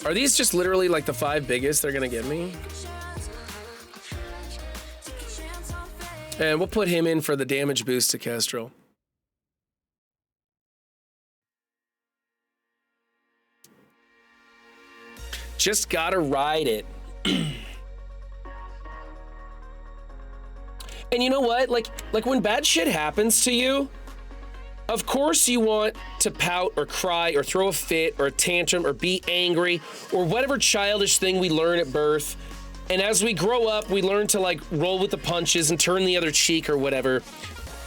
Are these just literally like the 5 biggest they're gonna give me? And we'll put him in for the damage boost to Kestrel. Just gotta ride it. And you know what? Like when bad shit happens to you, of course you want to pout or cry or throw a fit or a tantrum or be angry or whatever childish thing we learn at birth. And as we grow up, we learn to like roll with the punches and turn the other cheek or whatever.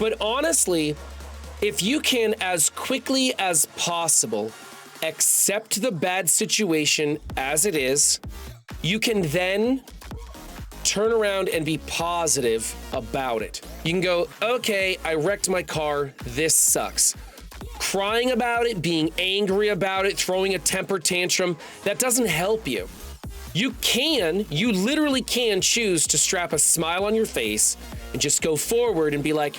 But honestly, if you can, as quickly as possible, accept the bad situation as it is. You can then turn around and be positive about it. You can go, okay, I wrecked my car. This sucks. Crying about it, being angry about it, throwing a temper tantrum, that doesn't help you. You literally can choose to strap a smile on your face and just go forward and be like,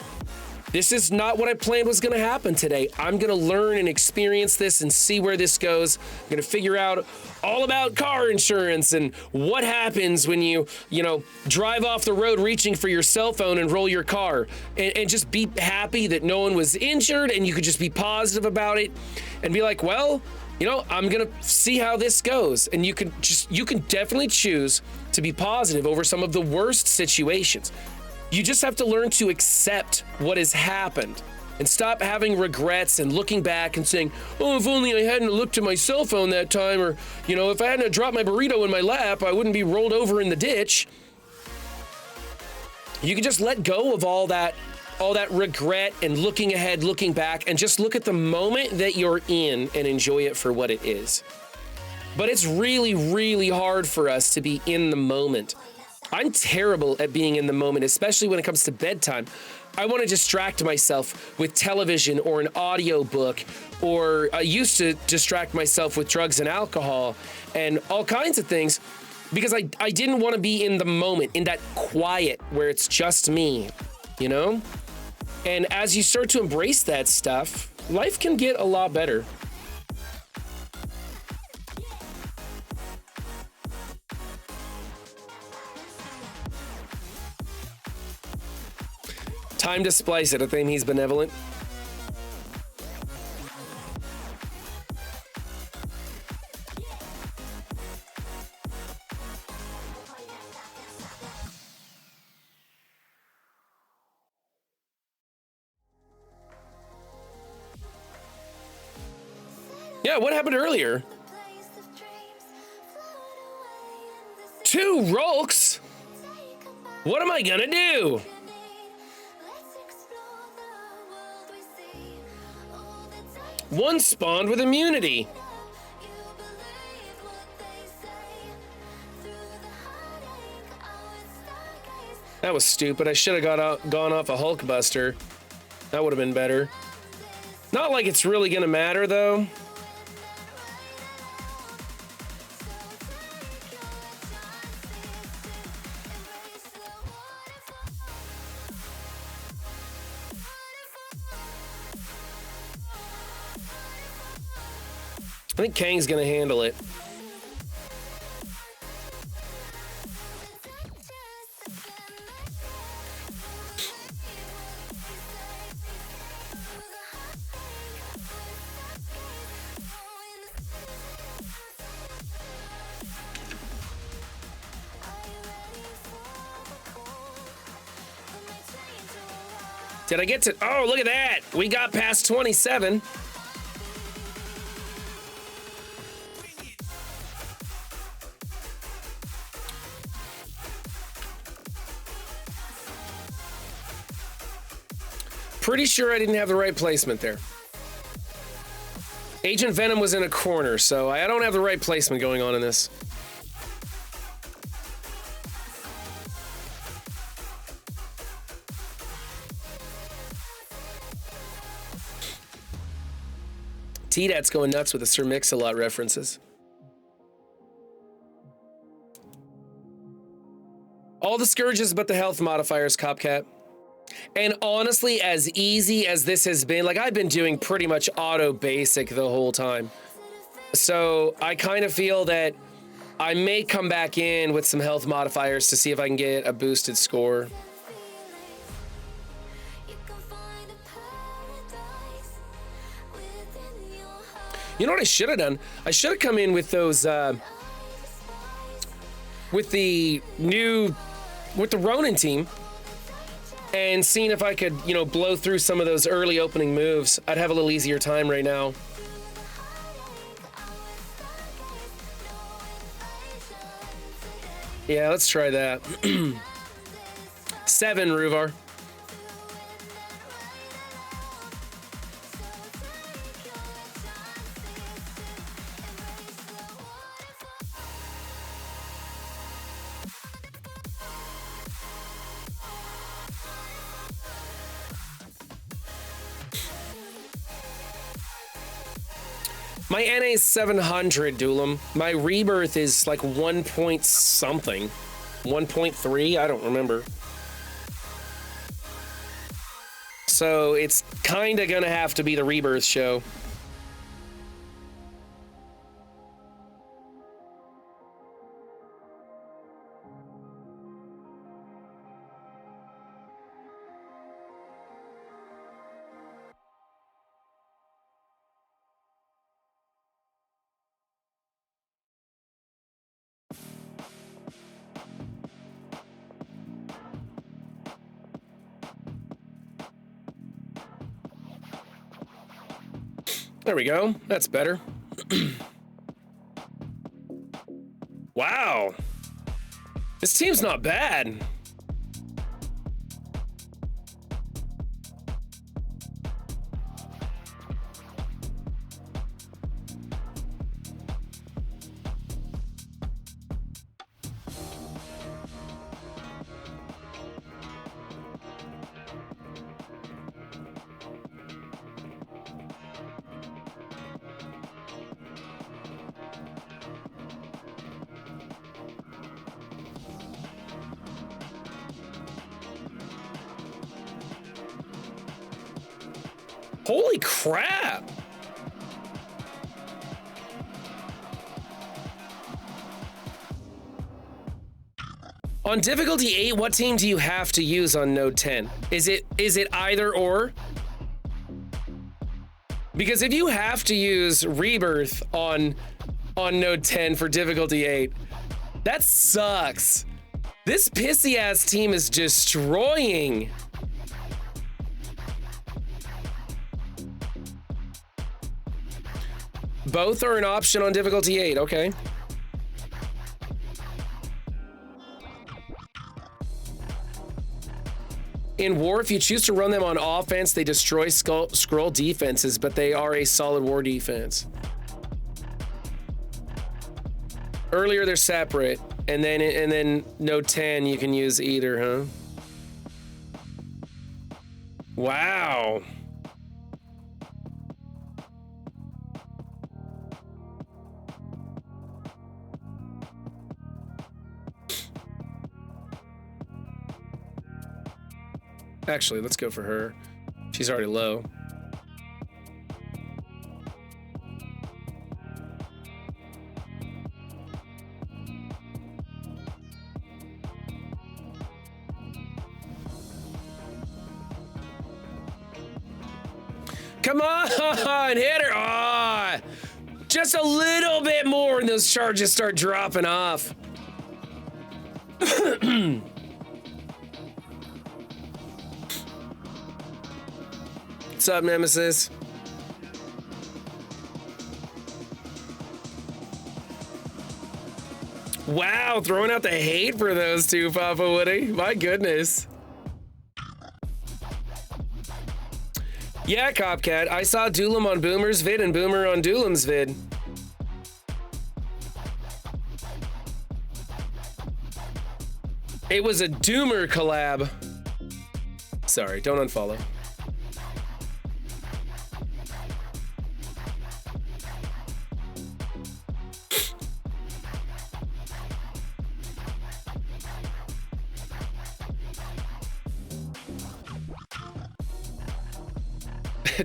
this is not what I planned was gonna happen today. I'm gonna learn and experience this and see where this goes. I'm gonna figure out all about car insurance and what happens when you drive off the road reaching for your cell phone and roll your car. And just be happy that no one was injured, and you could just be positive about it and be like, well, I'm gonna see how this goes. And you can definitely choose to be positive over some of the worst situations. You just have to learn to accept what has happened and stop having regrets and looking back and saying, oh, if only I hadn't looked at my cell phone that time, or, if I hadn't dropped my burrito in my lap, I wouldn't be rolled over in the ditch. You can just let go of all that regret and looking ahead, looking back, and just look at the moment that you're in and enjoy it for what it is. But it's really, really hard for us to be in the moment. I'm terrible at being in the moment, especially when it comes to bedtime. I want to distract myself with television or an audiobook, or I used to distract myself with drugs and alcohol and all kinds of things, because I didn't want to be in the moment, in that quiet where it's just me, And as you start to embrace that stuff, life can get a lot better. Time to splice it. I think he's benevolent. Yeah, what happened earlier? 2 Rolks? What am I gonna do? One spawned with immunity. That was stupid. I should have gone off a Hulkbuster. That would have been better. Not like it's really gonna matter, though. I think Kang's gonna handle it. Did I get to? Oh, look at that! We got past 27. Pretty sure I didn't have the right placement there. Agent Venom was in a corner, so I don't have the right placement going on in this. T-Dat's going nuts with the Sir Mix-a-Lot references. All the scourges but the health modifiers, Copcat. And honestly, as easy as this has been, like I've been doing pretty much auto basic the whole time. So I kind of feel that I may come back in with some health modifiers to see if I can get a boosted score. You know what I should have done? I should have come in with those, with the Ronin team and seen if I could, blow through some of those early opening moves. I'd have a little easier time right now. Yeah, let's try that. 7, Ruvar. My NA is 700, Doolam. My rebirth is like 1 point something. 1.3, I don't remember. So it's kinda gonna have to be the rebirth show. There we go. That's better. Wow. This team's not bad. Holy crap! On difficulty 8, what team do you have to use on node 10? Is it either or? Because if you have to use rebirth on node 10 for difficulty 8, that sucks. This pissy ass team is destroying. Both are an option on difficulty 8, okay. In war, if you choose to run them on offense, they destroy scroll defenses, but they are a solid war defense. Earlier, they're separate, and then node 10, you can use either, huh? Wow. Actually, let's go for her. She's already low. Come on, hit her. Ah, just a little bit more and those charges start dropping off. What's up, Nemesis? Wow, throwing out the hate for those two, Papa Woody. My goodness. Yeah, Copcat, I saw Doolam on Boomer's vid and Boomer on Doolam's vid. It was a Doomer collab. Sorry, don't unfollow.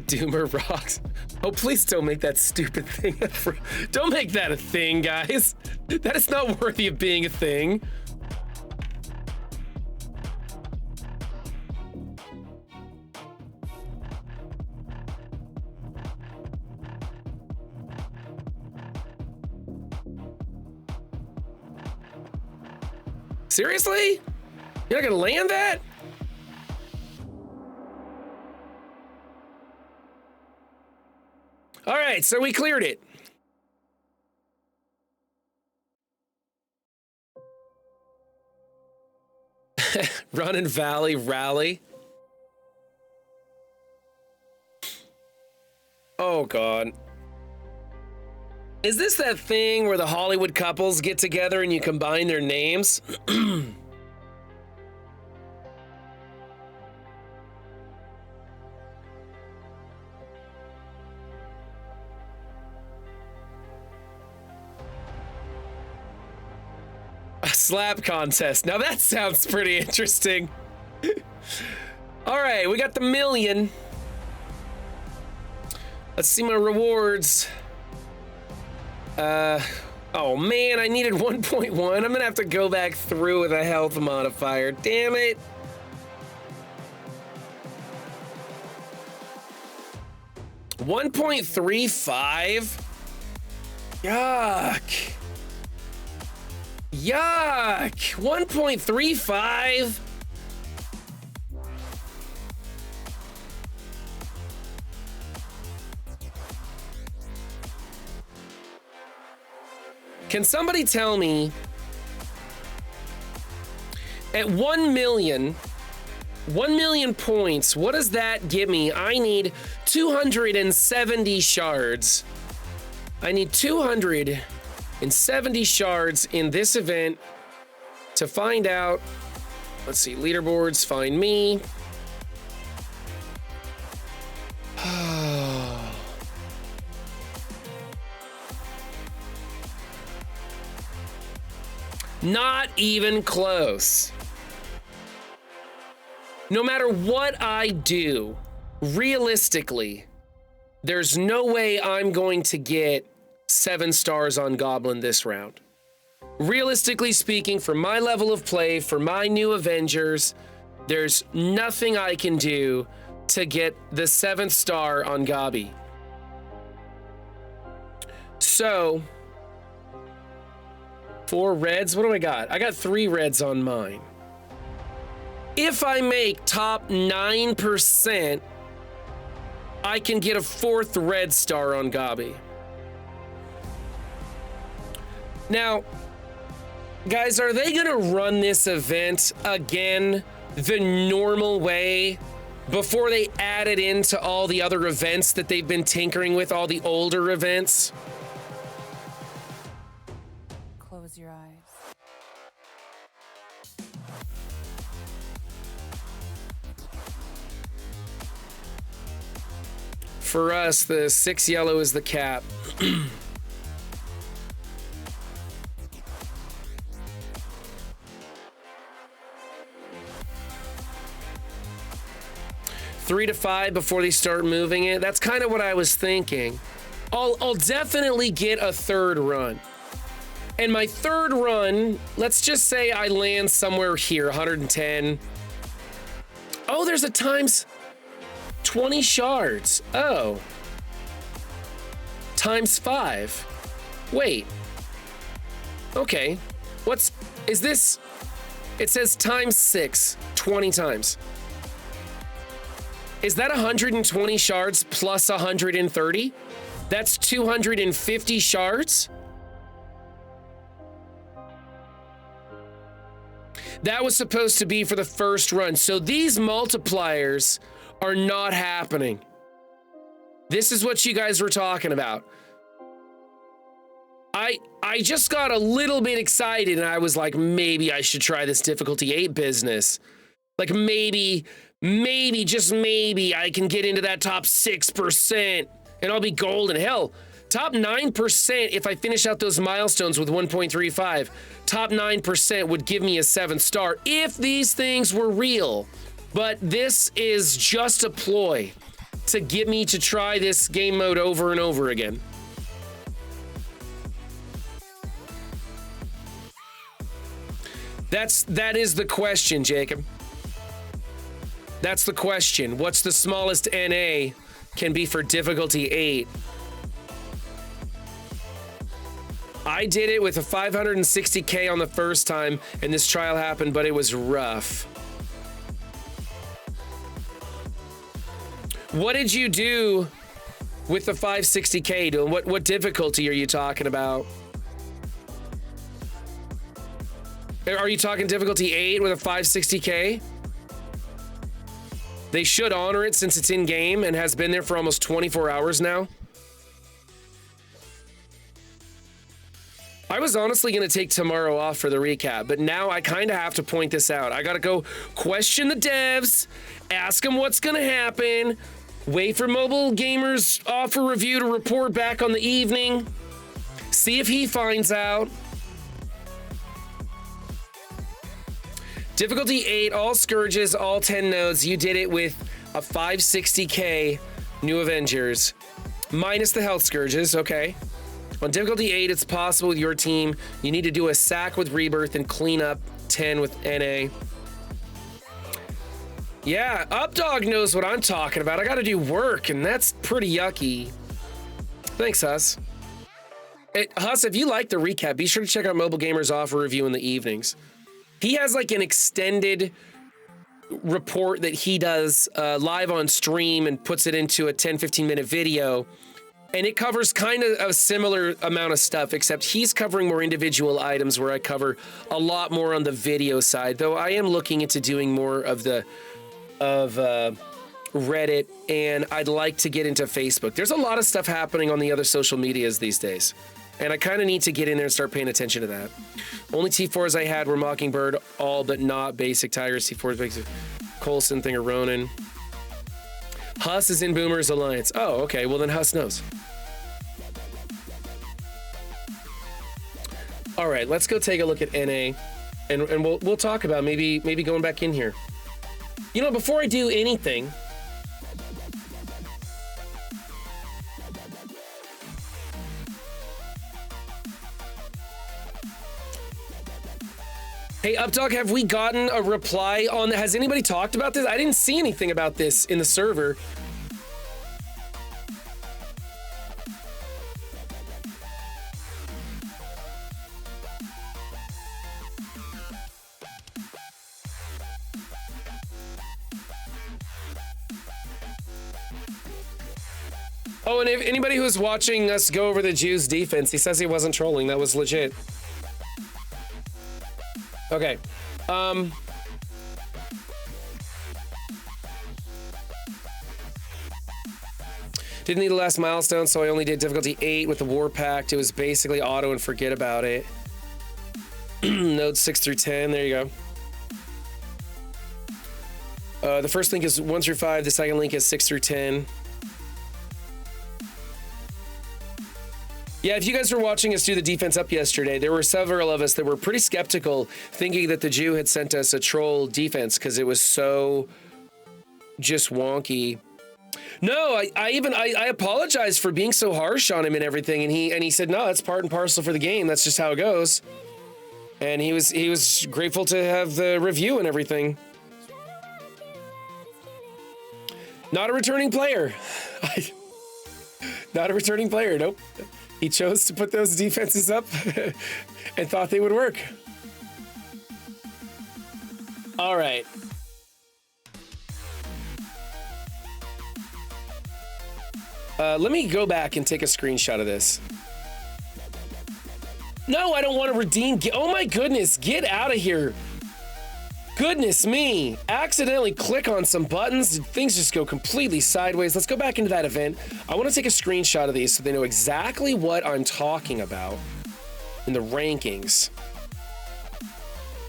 Doomer rocks. Oh, please don't make that stupid thing. Don't make that a thing, guys. That is not worthy of being a thing. Seriously? You're not gonna land that? All right, so we cleared it. Run and Valley Rally. Oh, God. Is this that thing where the Hollywood couples get together and you combine their names? A slap contest. Now that sounds pretty interesting. All right, we got the million. Let's see my rewards. Oh man, I needed 1.1. I'm gonna have to go back through with a health modifier. Damn it. $1.35? Yuck. Yuck. 1.35? Can somebody tell me, at 1 million points, what does that give me? I need 270 shards. I need 270 shards in this event to find out. Let's see, leaderboards, find me. Not even close. No matter what I do, realistically, there's no way I'm going to get 7 stars on Goblin this round. Realistically speaking, for my level of play, for my new Avengers, there's nothing I can do to get the 7th star on Gabi. So, 4 reds, what do I got? I got 3 reds on mine. If I make top 9%, I can get a 4th red star on Gabi. Now, guys, are they gonna run this event again the normal way before they add it into all the other events that they've been tinkering with, all the older events? Close your eyes. For us, the 6 yellow is the cap. 3 to 5 before they start moving it. That's kind of what I was thinking. I'll definitely get a 3rd run. And my 3rd run, let's just say I land somewhere here, 110. Oh, there's a times 20 shards. Oh. Times 5. Wait. Okay. Is this? It says times 6, 20 times. Is that 120 shards plus 130? That's 250 shards? That was supposed to be for the first run. So these multipliers are not happening. This is what you guys were talking about. I just got a little bit excited and I was like, maybe I should try this difficulty 8 business. Like maybe, just maybe I can get into that top 6% and I'll be golden. Hell, top 9% if I finish out those milestones with 1.35. Top 9% would give me a 7th star if these things were real. But this is just a ploy to get me to try this game mode over and over again. That is the question, Jacob. That's the question. What's the smallest NA can be for difficulty 8? I did it with a 560K on the first time, and this trial happened, but it was rough. What did you do with the 560K, Dylan? What difficulty are you talking about? Are you talking difficulty 8 with a 560K? They should honor it since it's in game and has been there for almost 24 hours now. I was honestly going to take tomorrow off for the recap, but now I kind of have to point this out. I got to go question the devs, ask them what's going to happen, wait for Mobile Gamers Offer Review to report back on the evening, see if he finds out. Difficulty 8, all Scourges, all 10 nodes. You did it with a 560k New Avengers. Minus the Health Scourges, okay. On difficulty 8, it's possible with your team. You need to do a sack with Rebirth and clean up 10 with NA. Yeah, Updog knows what I'm talking about. I gotta do work, and that's pretty yucky. Thanks, Huss. Hey, Huss, if you like the recap, be sure to check out Mobile Gamer's offer review in the evenings. He has like an extended report that he does live on stream and puts it into a 10-15 minute video. And it covers kind of a similar amount of stuff, except he's covering more individual items where I cover a lot more on the video side, though I am looking into doing more of the Reddit, and I'd like to get into Facebook. There's a lot of stuff happening on the other social medias these days, and I kind of need to get in there and start paying attention to that. Only T4s I had were Mockingbird, all but not basic Tigers. T4s, basic Coulson, Thing, or Ronin. Huss is in Boomers Alliance. Oh, okay, well then Huss knows. All right, let's go take a look at NA, and we'll talk about maybe going back in here. You know, before I do anything, hey, Updog, have we gotten a reply on that? Has anybody talked about this? I didn't see anything about this in the server. Oh, and if anybody who's watching us go over the Jews' defense, he says he wasn't trolling. That was legit. Okay. Didn't need the last milestone, so I only did difficulty 8 with the War Pact. It was basically auto and forget about it. Nodes 6 through 10. There you go. The first link is 1 through 5. The second link is 6 through 10. Yeah, if you guys were watching us do the defense up yesterday, there were several of us that were pretty skeptical, thinking that the Jew had sent us a troll defense because it was so just wonky. No, I apologized for being so harsh on him and everything, and he said, no, that's part and parcel for the game. That's just how it goes. And he was grateful to have the review and everything. Not a returning player. Not a returning player, nope. He chose to put those defenses up and thought they would work. All right. Let me go back and take a screenshot of this. No, I don't want to redeem. Oh my goodness, get out of here. Goodness me. Accidentally click on some buttons. Things just go completely sideways. Let's go back into that event. I want to take a screenshot of these so they know exactly what I'm talking about in the rankings.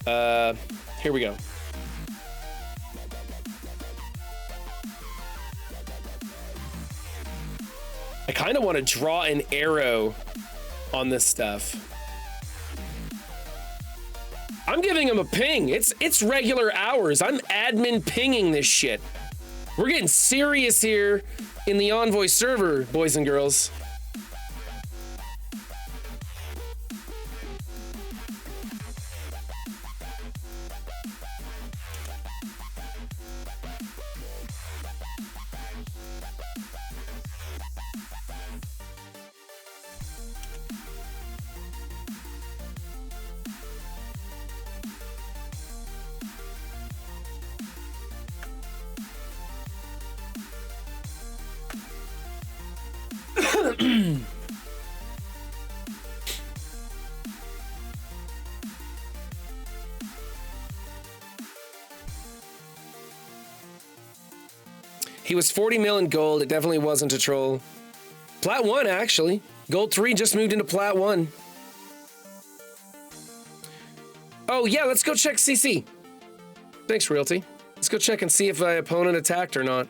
Here we go. I kind of want to draw an arrow on this stuff. I'm giving him a ping. It's regular hours. I'm admin pinging this shit. We're getting serious here in the Envoy server, boys and girls. He was 40 mil in gold. It definitely wasn't a troll. Plat 1, actually. Gold 3 just moved into Plat 1. Oh, yeah, let's go check CC. Thanks, Realty. Let's go check and see if my opponent attacked or not.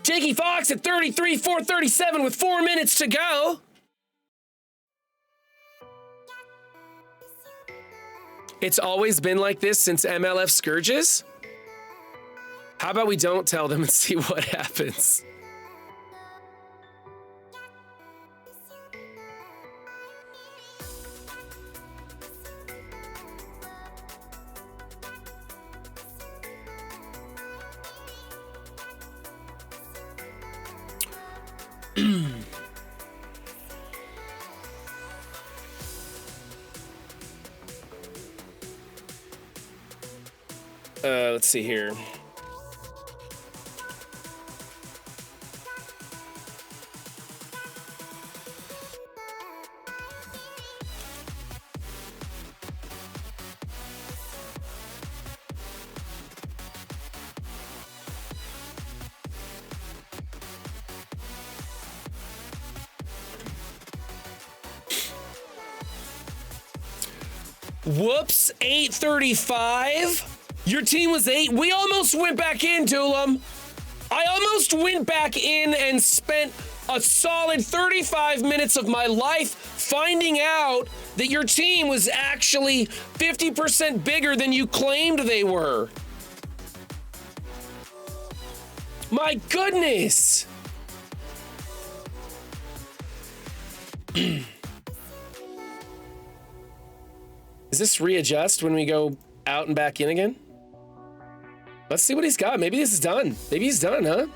Jakey Fox at 33,437 with 4 minutes to go. It's always been like this since MLF Scourges? How about we don't tell them and see what happens? Let's see here. Whoops, 8:35. Your team was 8. We almost went back in, Dulam. I almost went back in and spent a solid 35 minutes of my life finding out that your team was actually 50% bigger than you claimed they were. My goodness. Does this readjust when we go out and back in again? Let's see what he's got. Maybe this is done. Maybe he's done, huh?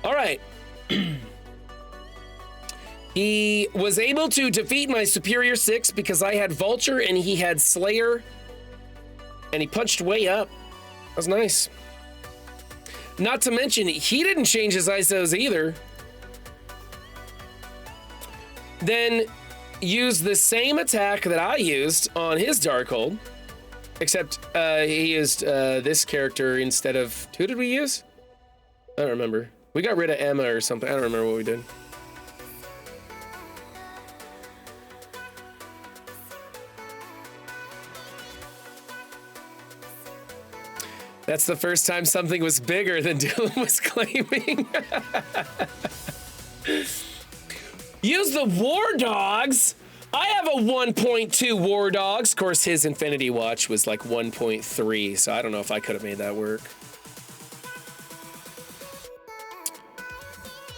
All right. He was able to defeat my superior 6 because I had Vulture and he had Slayer. And he punched way up. That was nice. Not to mention, he didn't change his ISOs either. Then used the same attack that I used on his Darkhold, except he used this character instead of, who did we use? I don't remember. We got rid of Emma or something. I don't remember what we did. That's the first time something was bigger than Dylan was claiming. Use the War Dogs. I have a 1.2 War Dogs. Of course, his Infinity Watch was like 1.3, so I don't know if I could have made that work.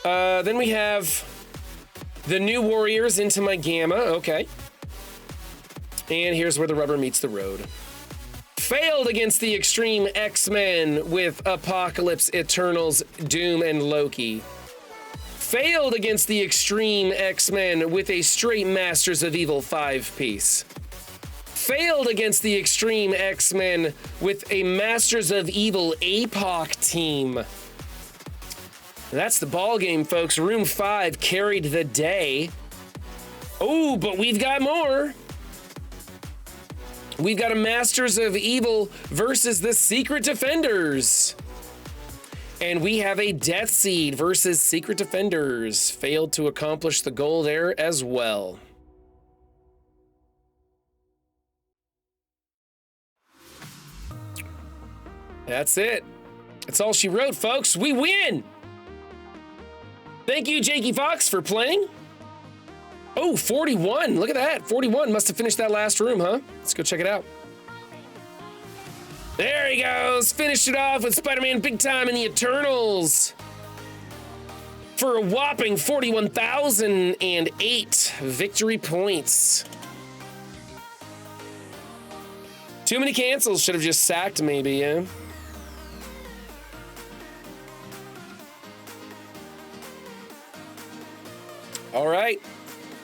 Then we have the new Warriors into my Gamma. Okay. And here's where the rubber meets the road. Failed against the Extreme X-Men with Apocalypse, Eternals, Doom, and Loki. Failed against the Extreme X-Men with a straight Masters of Evil 5-piece. Failed against the Extreme X-Men with a Masters of Evil APOC team. That's the ball game, folks. Room 5 carried the day. Oh, but we've got more. We've got a Masters of Evil versus the Secret Defenders. And we have a Death Seed versus Secret Defenders. Failed to accomplish the goal there as well. That's it. That's all she wrote, folks. We win! Thank you, Jakey Fox, for playing. Oh, 41. Look at that. 41. Must have finished that last room, huh? Let's go check it out. There he goes. Finished it off with Spider-Man Big Time and the Eternals. For a whopping 41,008 victory points. Too many cancels. Should have just sacked maybe, yeah? All right.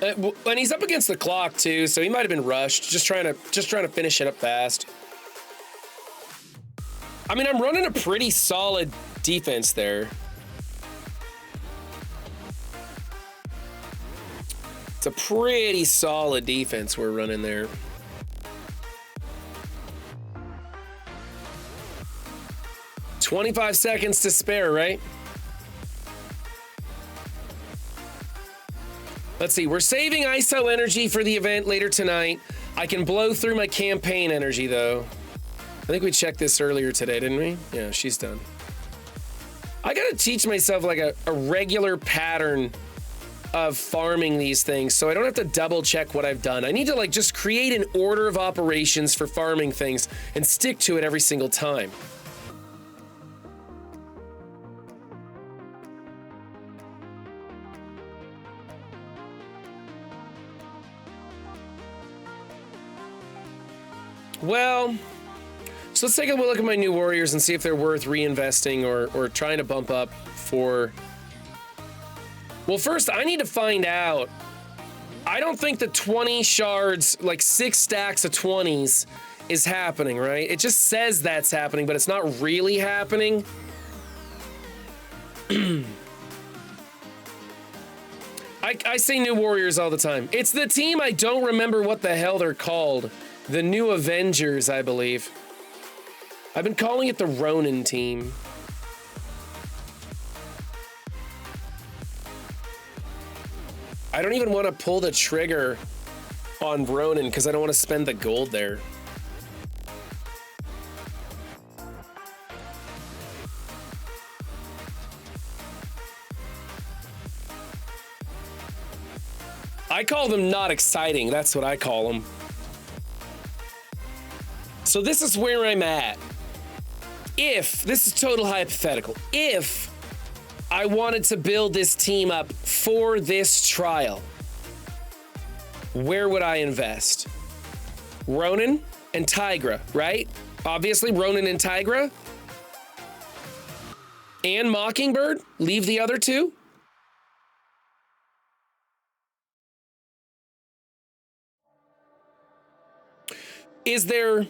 And he's up against the clock too, so he might have been rushed. Just trying to finish it up fast. I mean, I'm running a pretty solid defense there. It's a pretty solid defense we're running there. $25 seconds to spare, right? Let's see, we're saving ISO energy for the event later tonight. I can blow through my campaign energy though. I think we checked this earlier today, didn't we? Yeah, she's done. I gotta teach myself like a regular pattern of farming these things, so I don't have to double check what I've done. I need to like just create an order of operations for farming things and stick to it every single time. Well, so let's take a look at my new warriors and see if they're worth reinvesting or trying to bump up for. Well, first I need to find out. I don't think the 20 shards, like 6 stacks of 20s, is happening, right? It just says that's happening, but it's not really happening. I say new warriors all the time. It's the team I don't remember what the hell they're called. The New Avengers, I believe. I've been calling it the Ronin team. I don't even want to pull the trigger on Ronin because I don't want to spend the gold there. I call them not exciting. That's what I call them. So this is where I'm at. If, this is total hypothetical, if I wanted to build this team up for this trial, where would I invest? Ronin and Tigra, right? Obviously Ronin and Tigra. And Mockingbird, leave the other two. Is there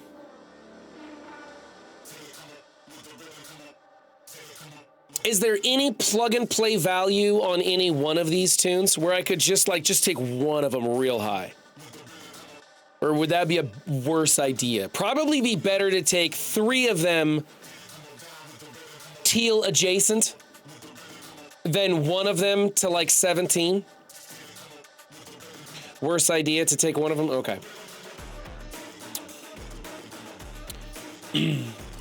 any plug and play value on any one of these tunes where I could just take one of them real high? Or would that be a worse idea? Probably be better to take 3 of them teal adjacent than one of them to like 17. Worse idea to take one of them? Okay.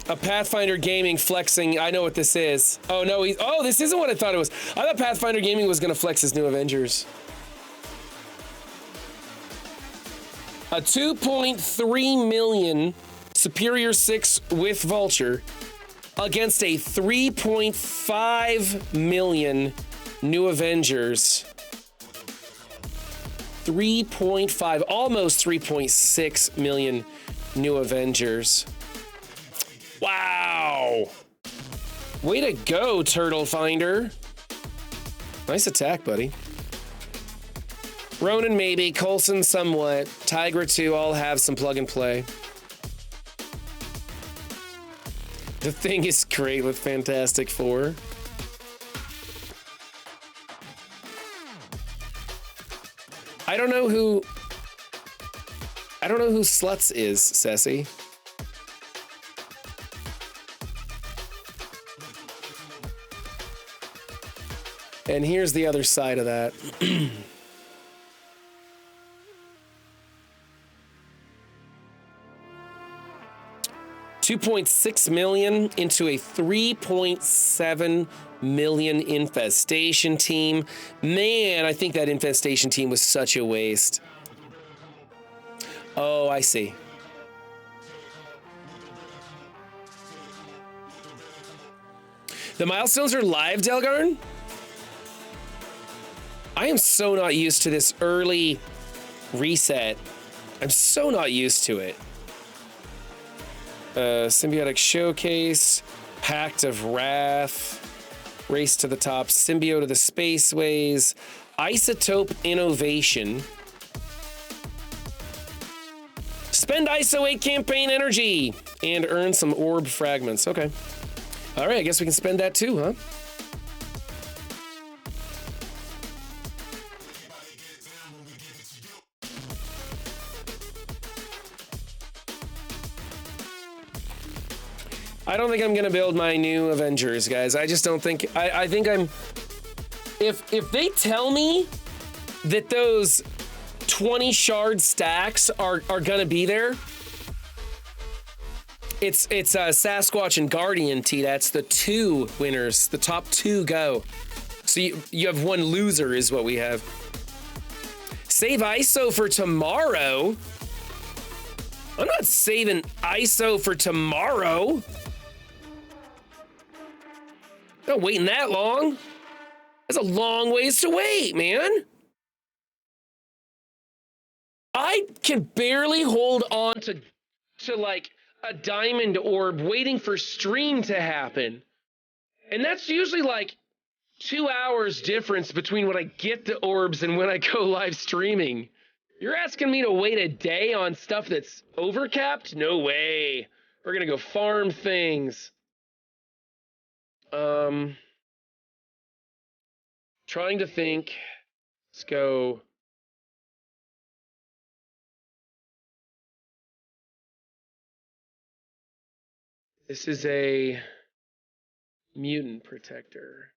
A Pathfinder Gaming flexing. I know what this is. Oh no, this isn't what I thought it was. I thought Pathfinder Gaming was gonna flex his New Avengers. A 2.3 million Superior 6 with Vulture against a 3.5 million New Avengers. 3.5, almost 3.6 million New Avengers. Wow. Way to go, Turtle Finder. Nice attack, buddy. Ronin maybe, Coulson somewhat, Tigra 2 all have some plug and play. The Thing is great with Fantastic Four. I don't know who Sluts is, Ceci. And here's the other side of that. $2.6 million into a 3.7 million infestation team. Man, I think that infestation team was such a waste. Oh, I see. The milestones are live, Delgarn? I am so not used to this early reset. I'm so not used to it. Symbiotic Showcase, Pact of Wrath, Race to the Top, Symbiote of the Spaceways, Isotope Innovation. Spend ISO 8 campaign energy and earn some orb fragments. Okay. All right, I guess we can spend that too, huh? I don't think I'm gonna build my new Avengers, guys. I just don't think, I think I'm, if they tell me that those 20 shard stacks are gonna be there, it's Sasquatch and Guardian, T. That's the 2 winners. The top 2 go. So you have one loser is what we have. Save ISO for tomorrow? I'm not saving ISO for tomorrow. Not waiting that long. That's a long ways to wait, man. I can barely hold on to like a diamond orb waiting for stream to happen. And that's usually like 2 hours difference between when I get the orbs and when I go live streaming. You're asking me to wait a day on stuff that's overcapped? No way. We're gonna go farm things. Trying to think. Let's go. This is a mutant protector.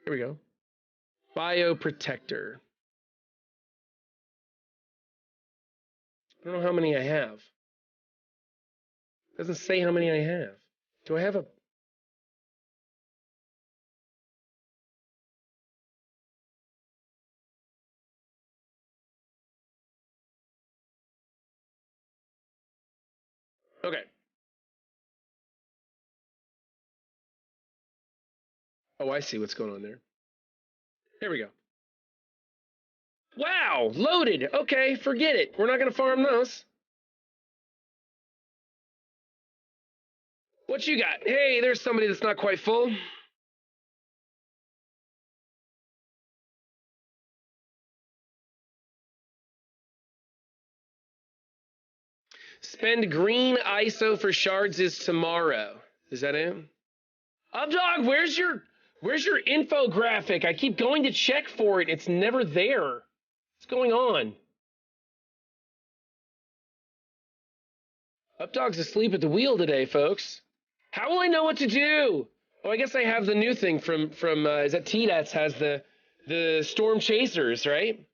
Here we go. Bioprotector. I don't know how many I have. It doesn't say how many I have. Do I have a... Okay. Oh, I see what's going on there. There we go. Wow, loaded. Okay, forget it. We're not going to farm those. What you got? Hey, there's somebody that's not quite full. Spend green ISO for shards is tomorrow. Is that it? Updog, where's your infographic? I keep going to check for it. It's never there. What's going on? Updog's asleep at the wheel today, folks. How will I know what to do? Oh, I guess I have the new thing from is that T-Dats has the Storm Chasers, right?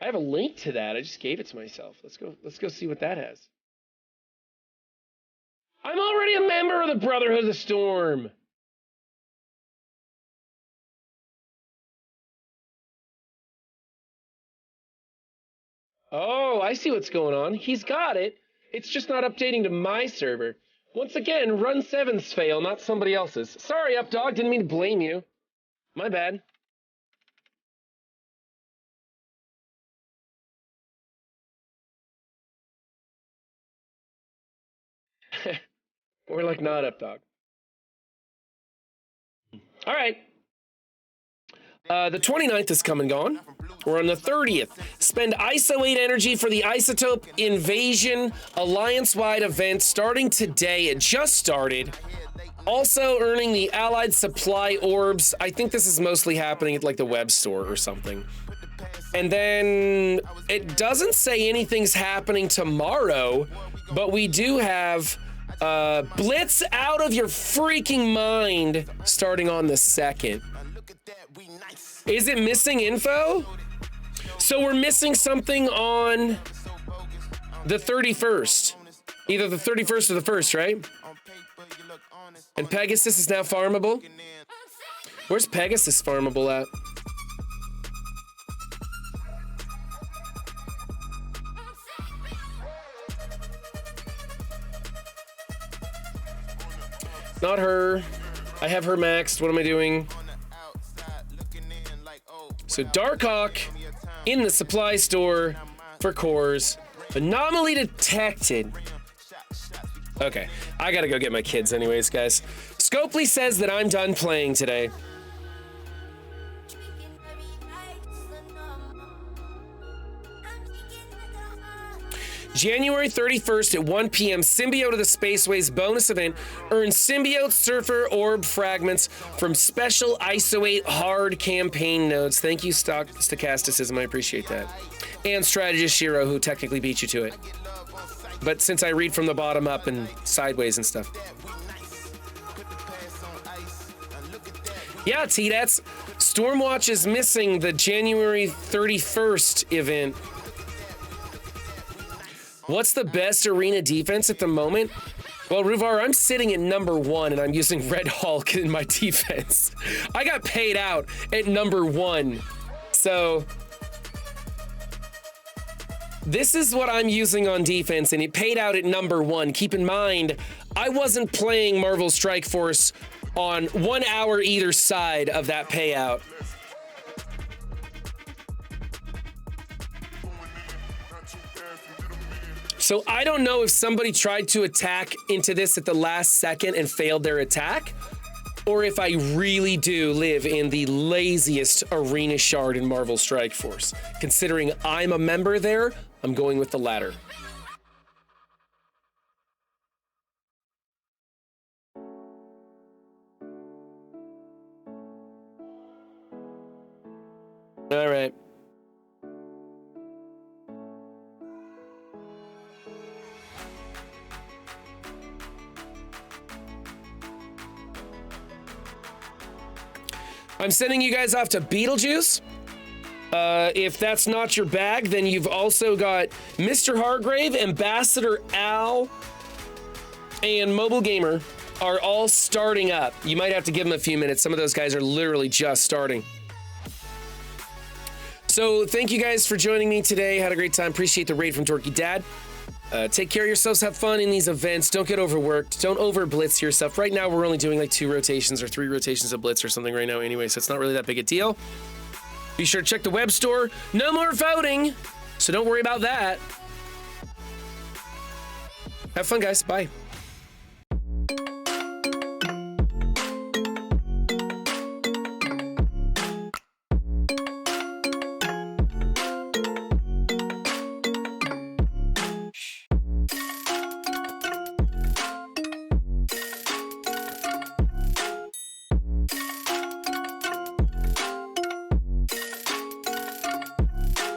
I have a link to that. I just gave it to myself. Let's go see what that has. I'm already a member of the Brotherhood of the Storm. Oh, I see what's going on. He's got it. It's just not updating to my server. Once again, run 7's fail, not somebody else's. Sorry, Updog. Didn't mean to blame you. My bad. We're like not Updog. All right. The 29th is come and gone. We're on the 30th. Spend ISO 8 energy for the Isotope Invasion Alliance-wide event starting today. It just started. Also earning the Allied Supply Orbs. I think this is mostly happening at like the web store or something. And then it doesn't say anything's happening tomorrow, but we do have Blitz Out of Your Freaking Mind starting on the 2nd. Is it missing info? So we're missing something on the 31st. Either the 31st or the 1st, right? And Pegasus is now farmable? Where's Pegasus farmable at? Not her. I have her maxed. What am I doing? So Darkhawk in the supply store for cores. Anomaly detected. Okay, I gotta go get my kids anyways, guys. Scopely says that I'm done playing today. January 31st at 1 p.m. Symbiote of the Spaceways bonus event. Earn Symbiote Surfer Orb fragments from special ISO 8 hard campaign nodes. Thank you, Stochasticism. I appreciate that. And Strategist Shiro, who technically beat you to it. But since I read from the bottom up and sideways and stuff. Yeah, T-Dats. Stormwatch is missing the January 31st event. What's the best arena defense at the moment? Well, Ruvar, I'm sitting at number 1 and I'm using Red Hulk in my defense. I got paid out at number 1. So this is what I'm using on defense, and it paid out at number 1. Keep in mind, I wasn't playing Marvel Strike Force on 1 hour either side of that payout. So I don't know if somebody tried to attack into this at the last second and failed their attack, or if I really do live in the laziest arena shard in Marvel Strike Force. Considering I'm a member there, I'm going with the latter. All right. I'm sending you guys off to Beetlejuice. If that's not your bag, then you've also got Mr. Hargrave, Ambassador Al, and Mobile Gamer are all starting up. You might have to give them a few minutes. Some of those guys are literally just starting. So thank you guys for joining me today. Had a great time. Appreciate the raid from Dorky Dad. Take care of yourselves. Have fun in these events. Don't get overworked. Don't over blitz yourself. Right now, we're only doing like 2 rotations or 3 rotations of blitz or something right now anyway, so it's not really that big a deal. Be sure to check the web store. No more voting, so don't worry about that. Have fun, guys. Bye.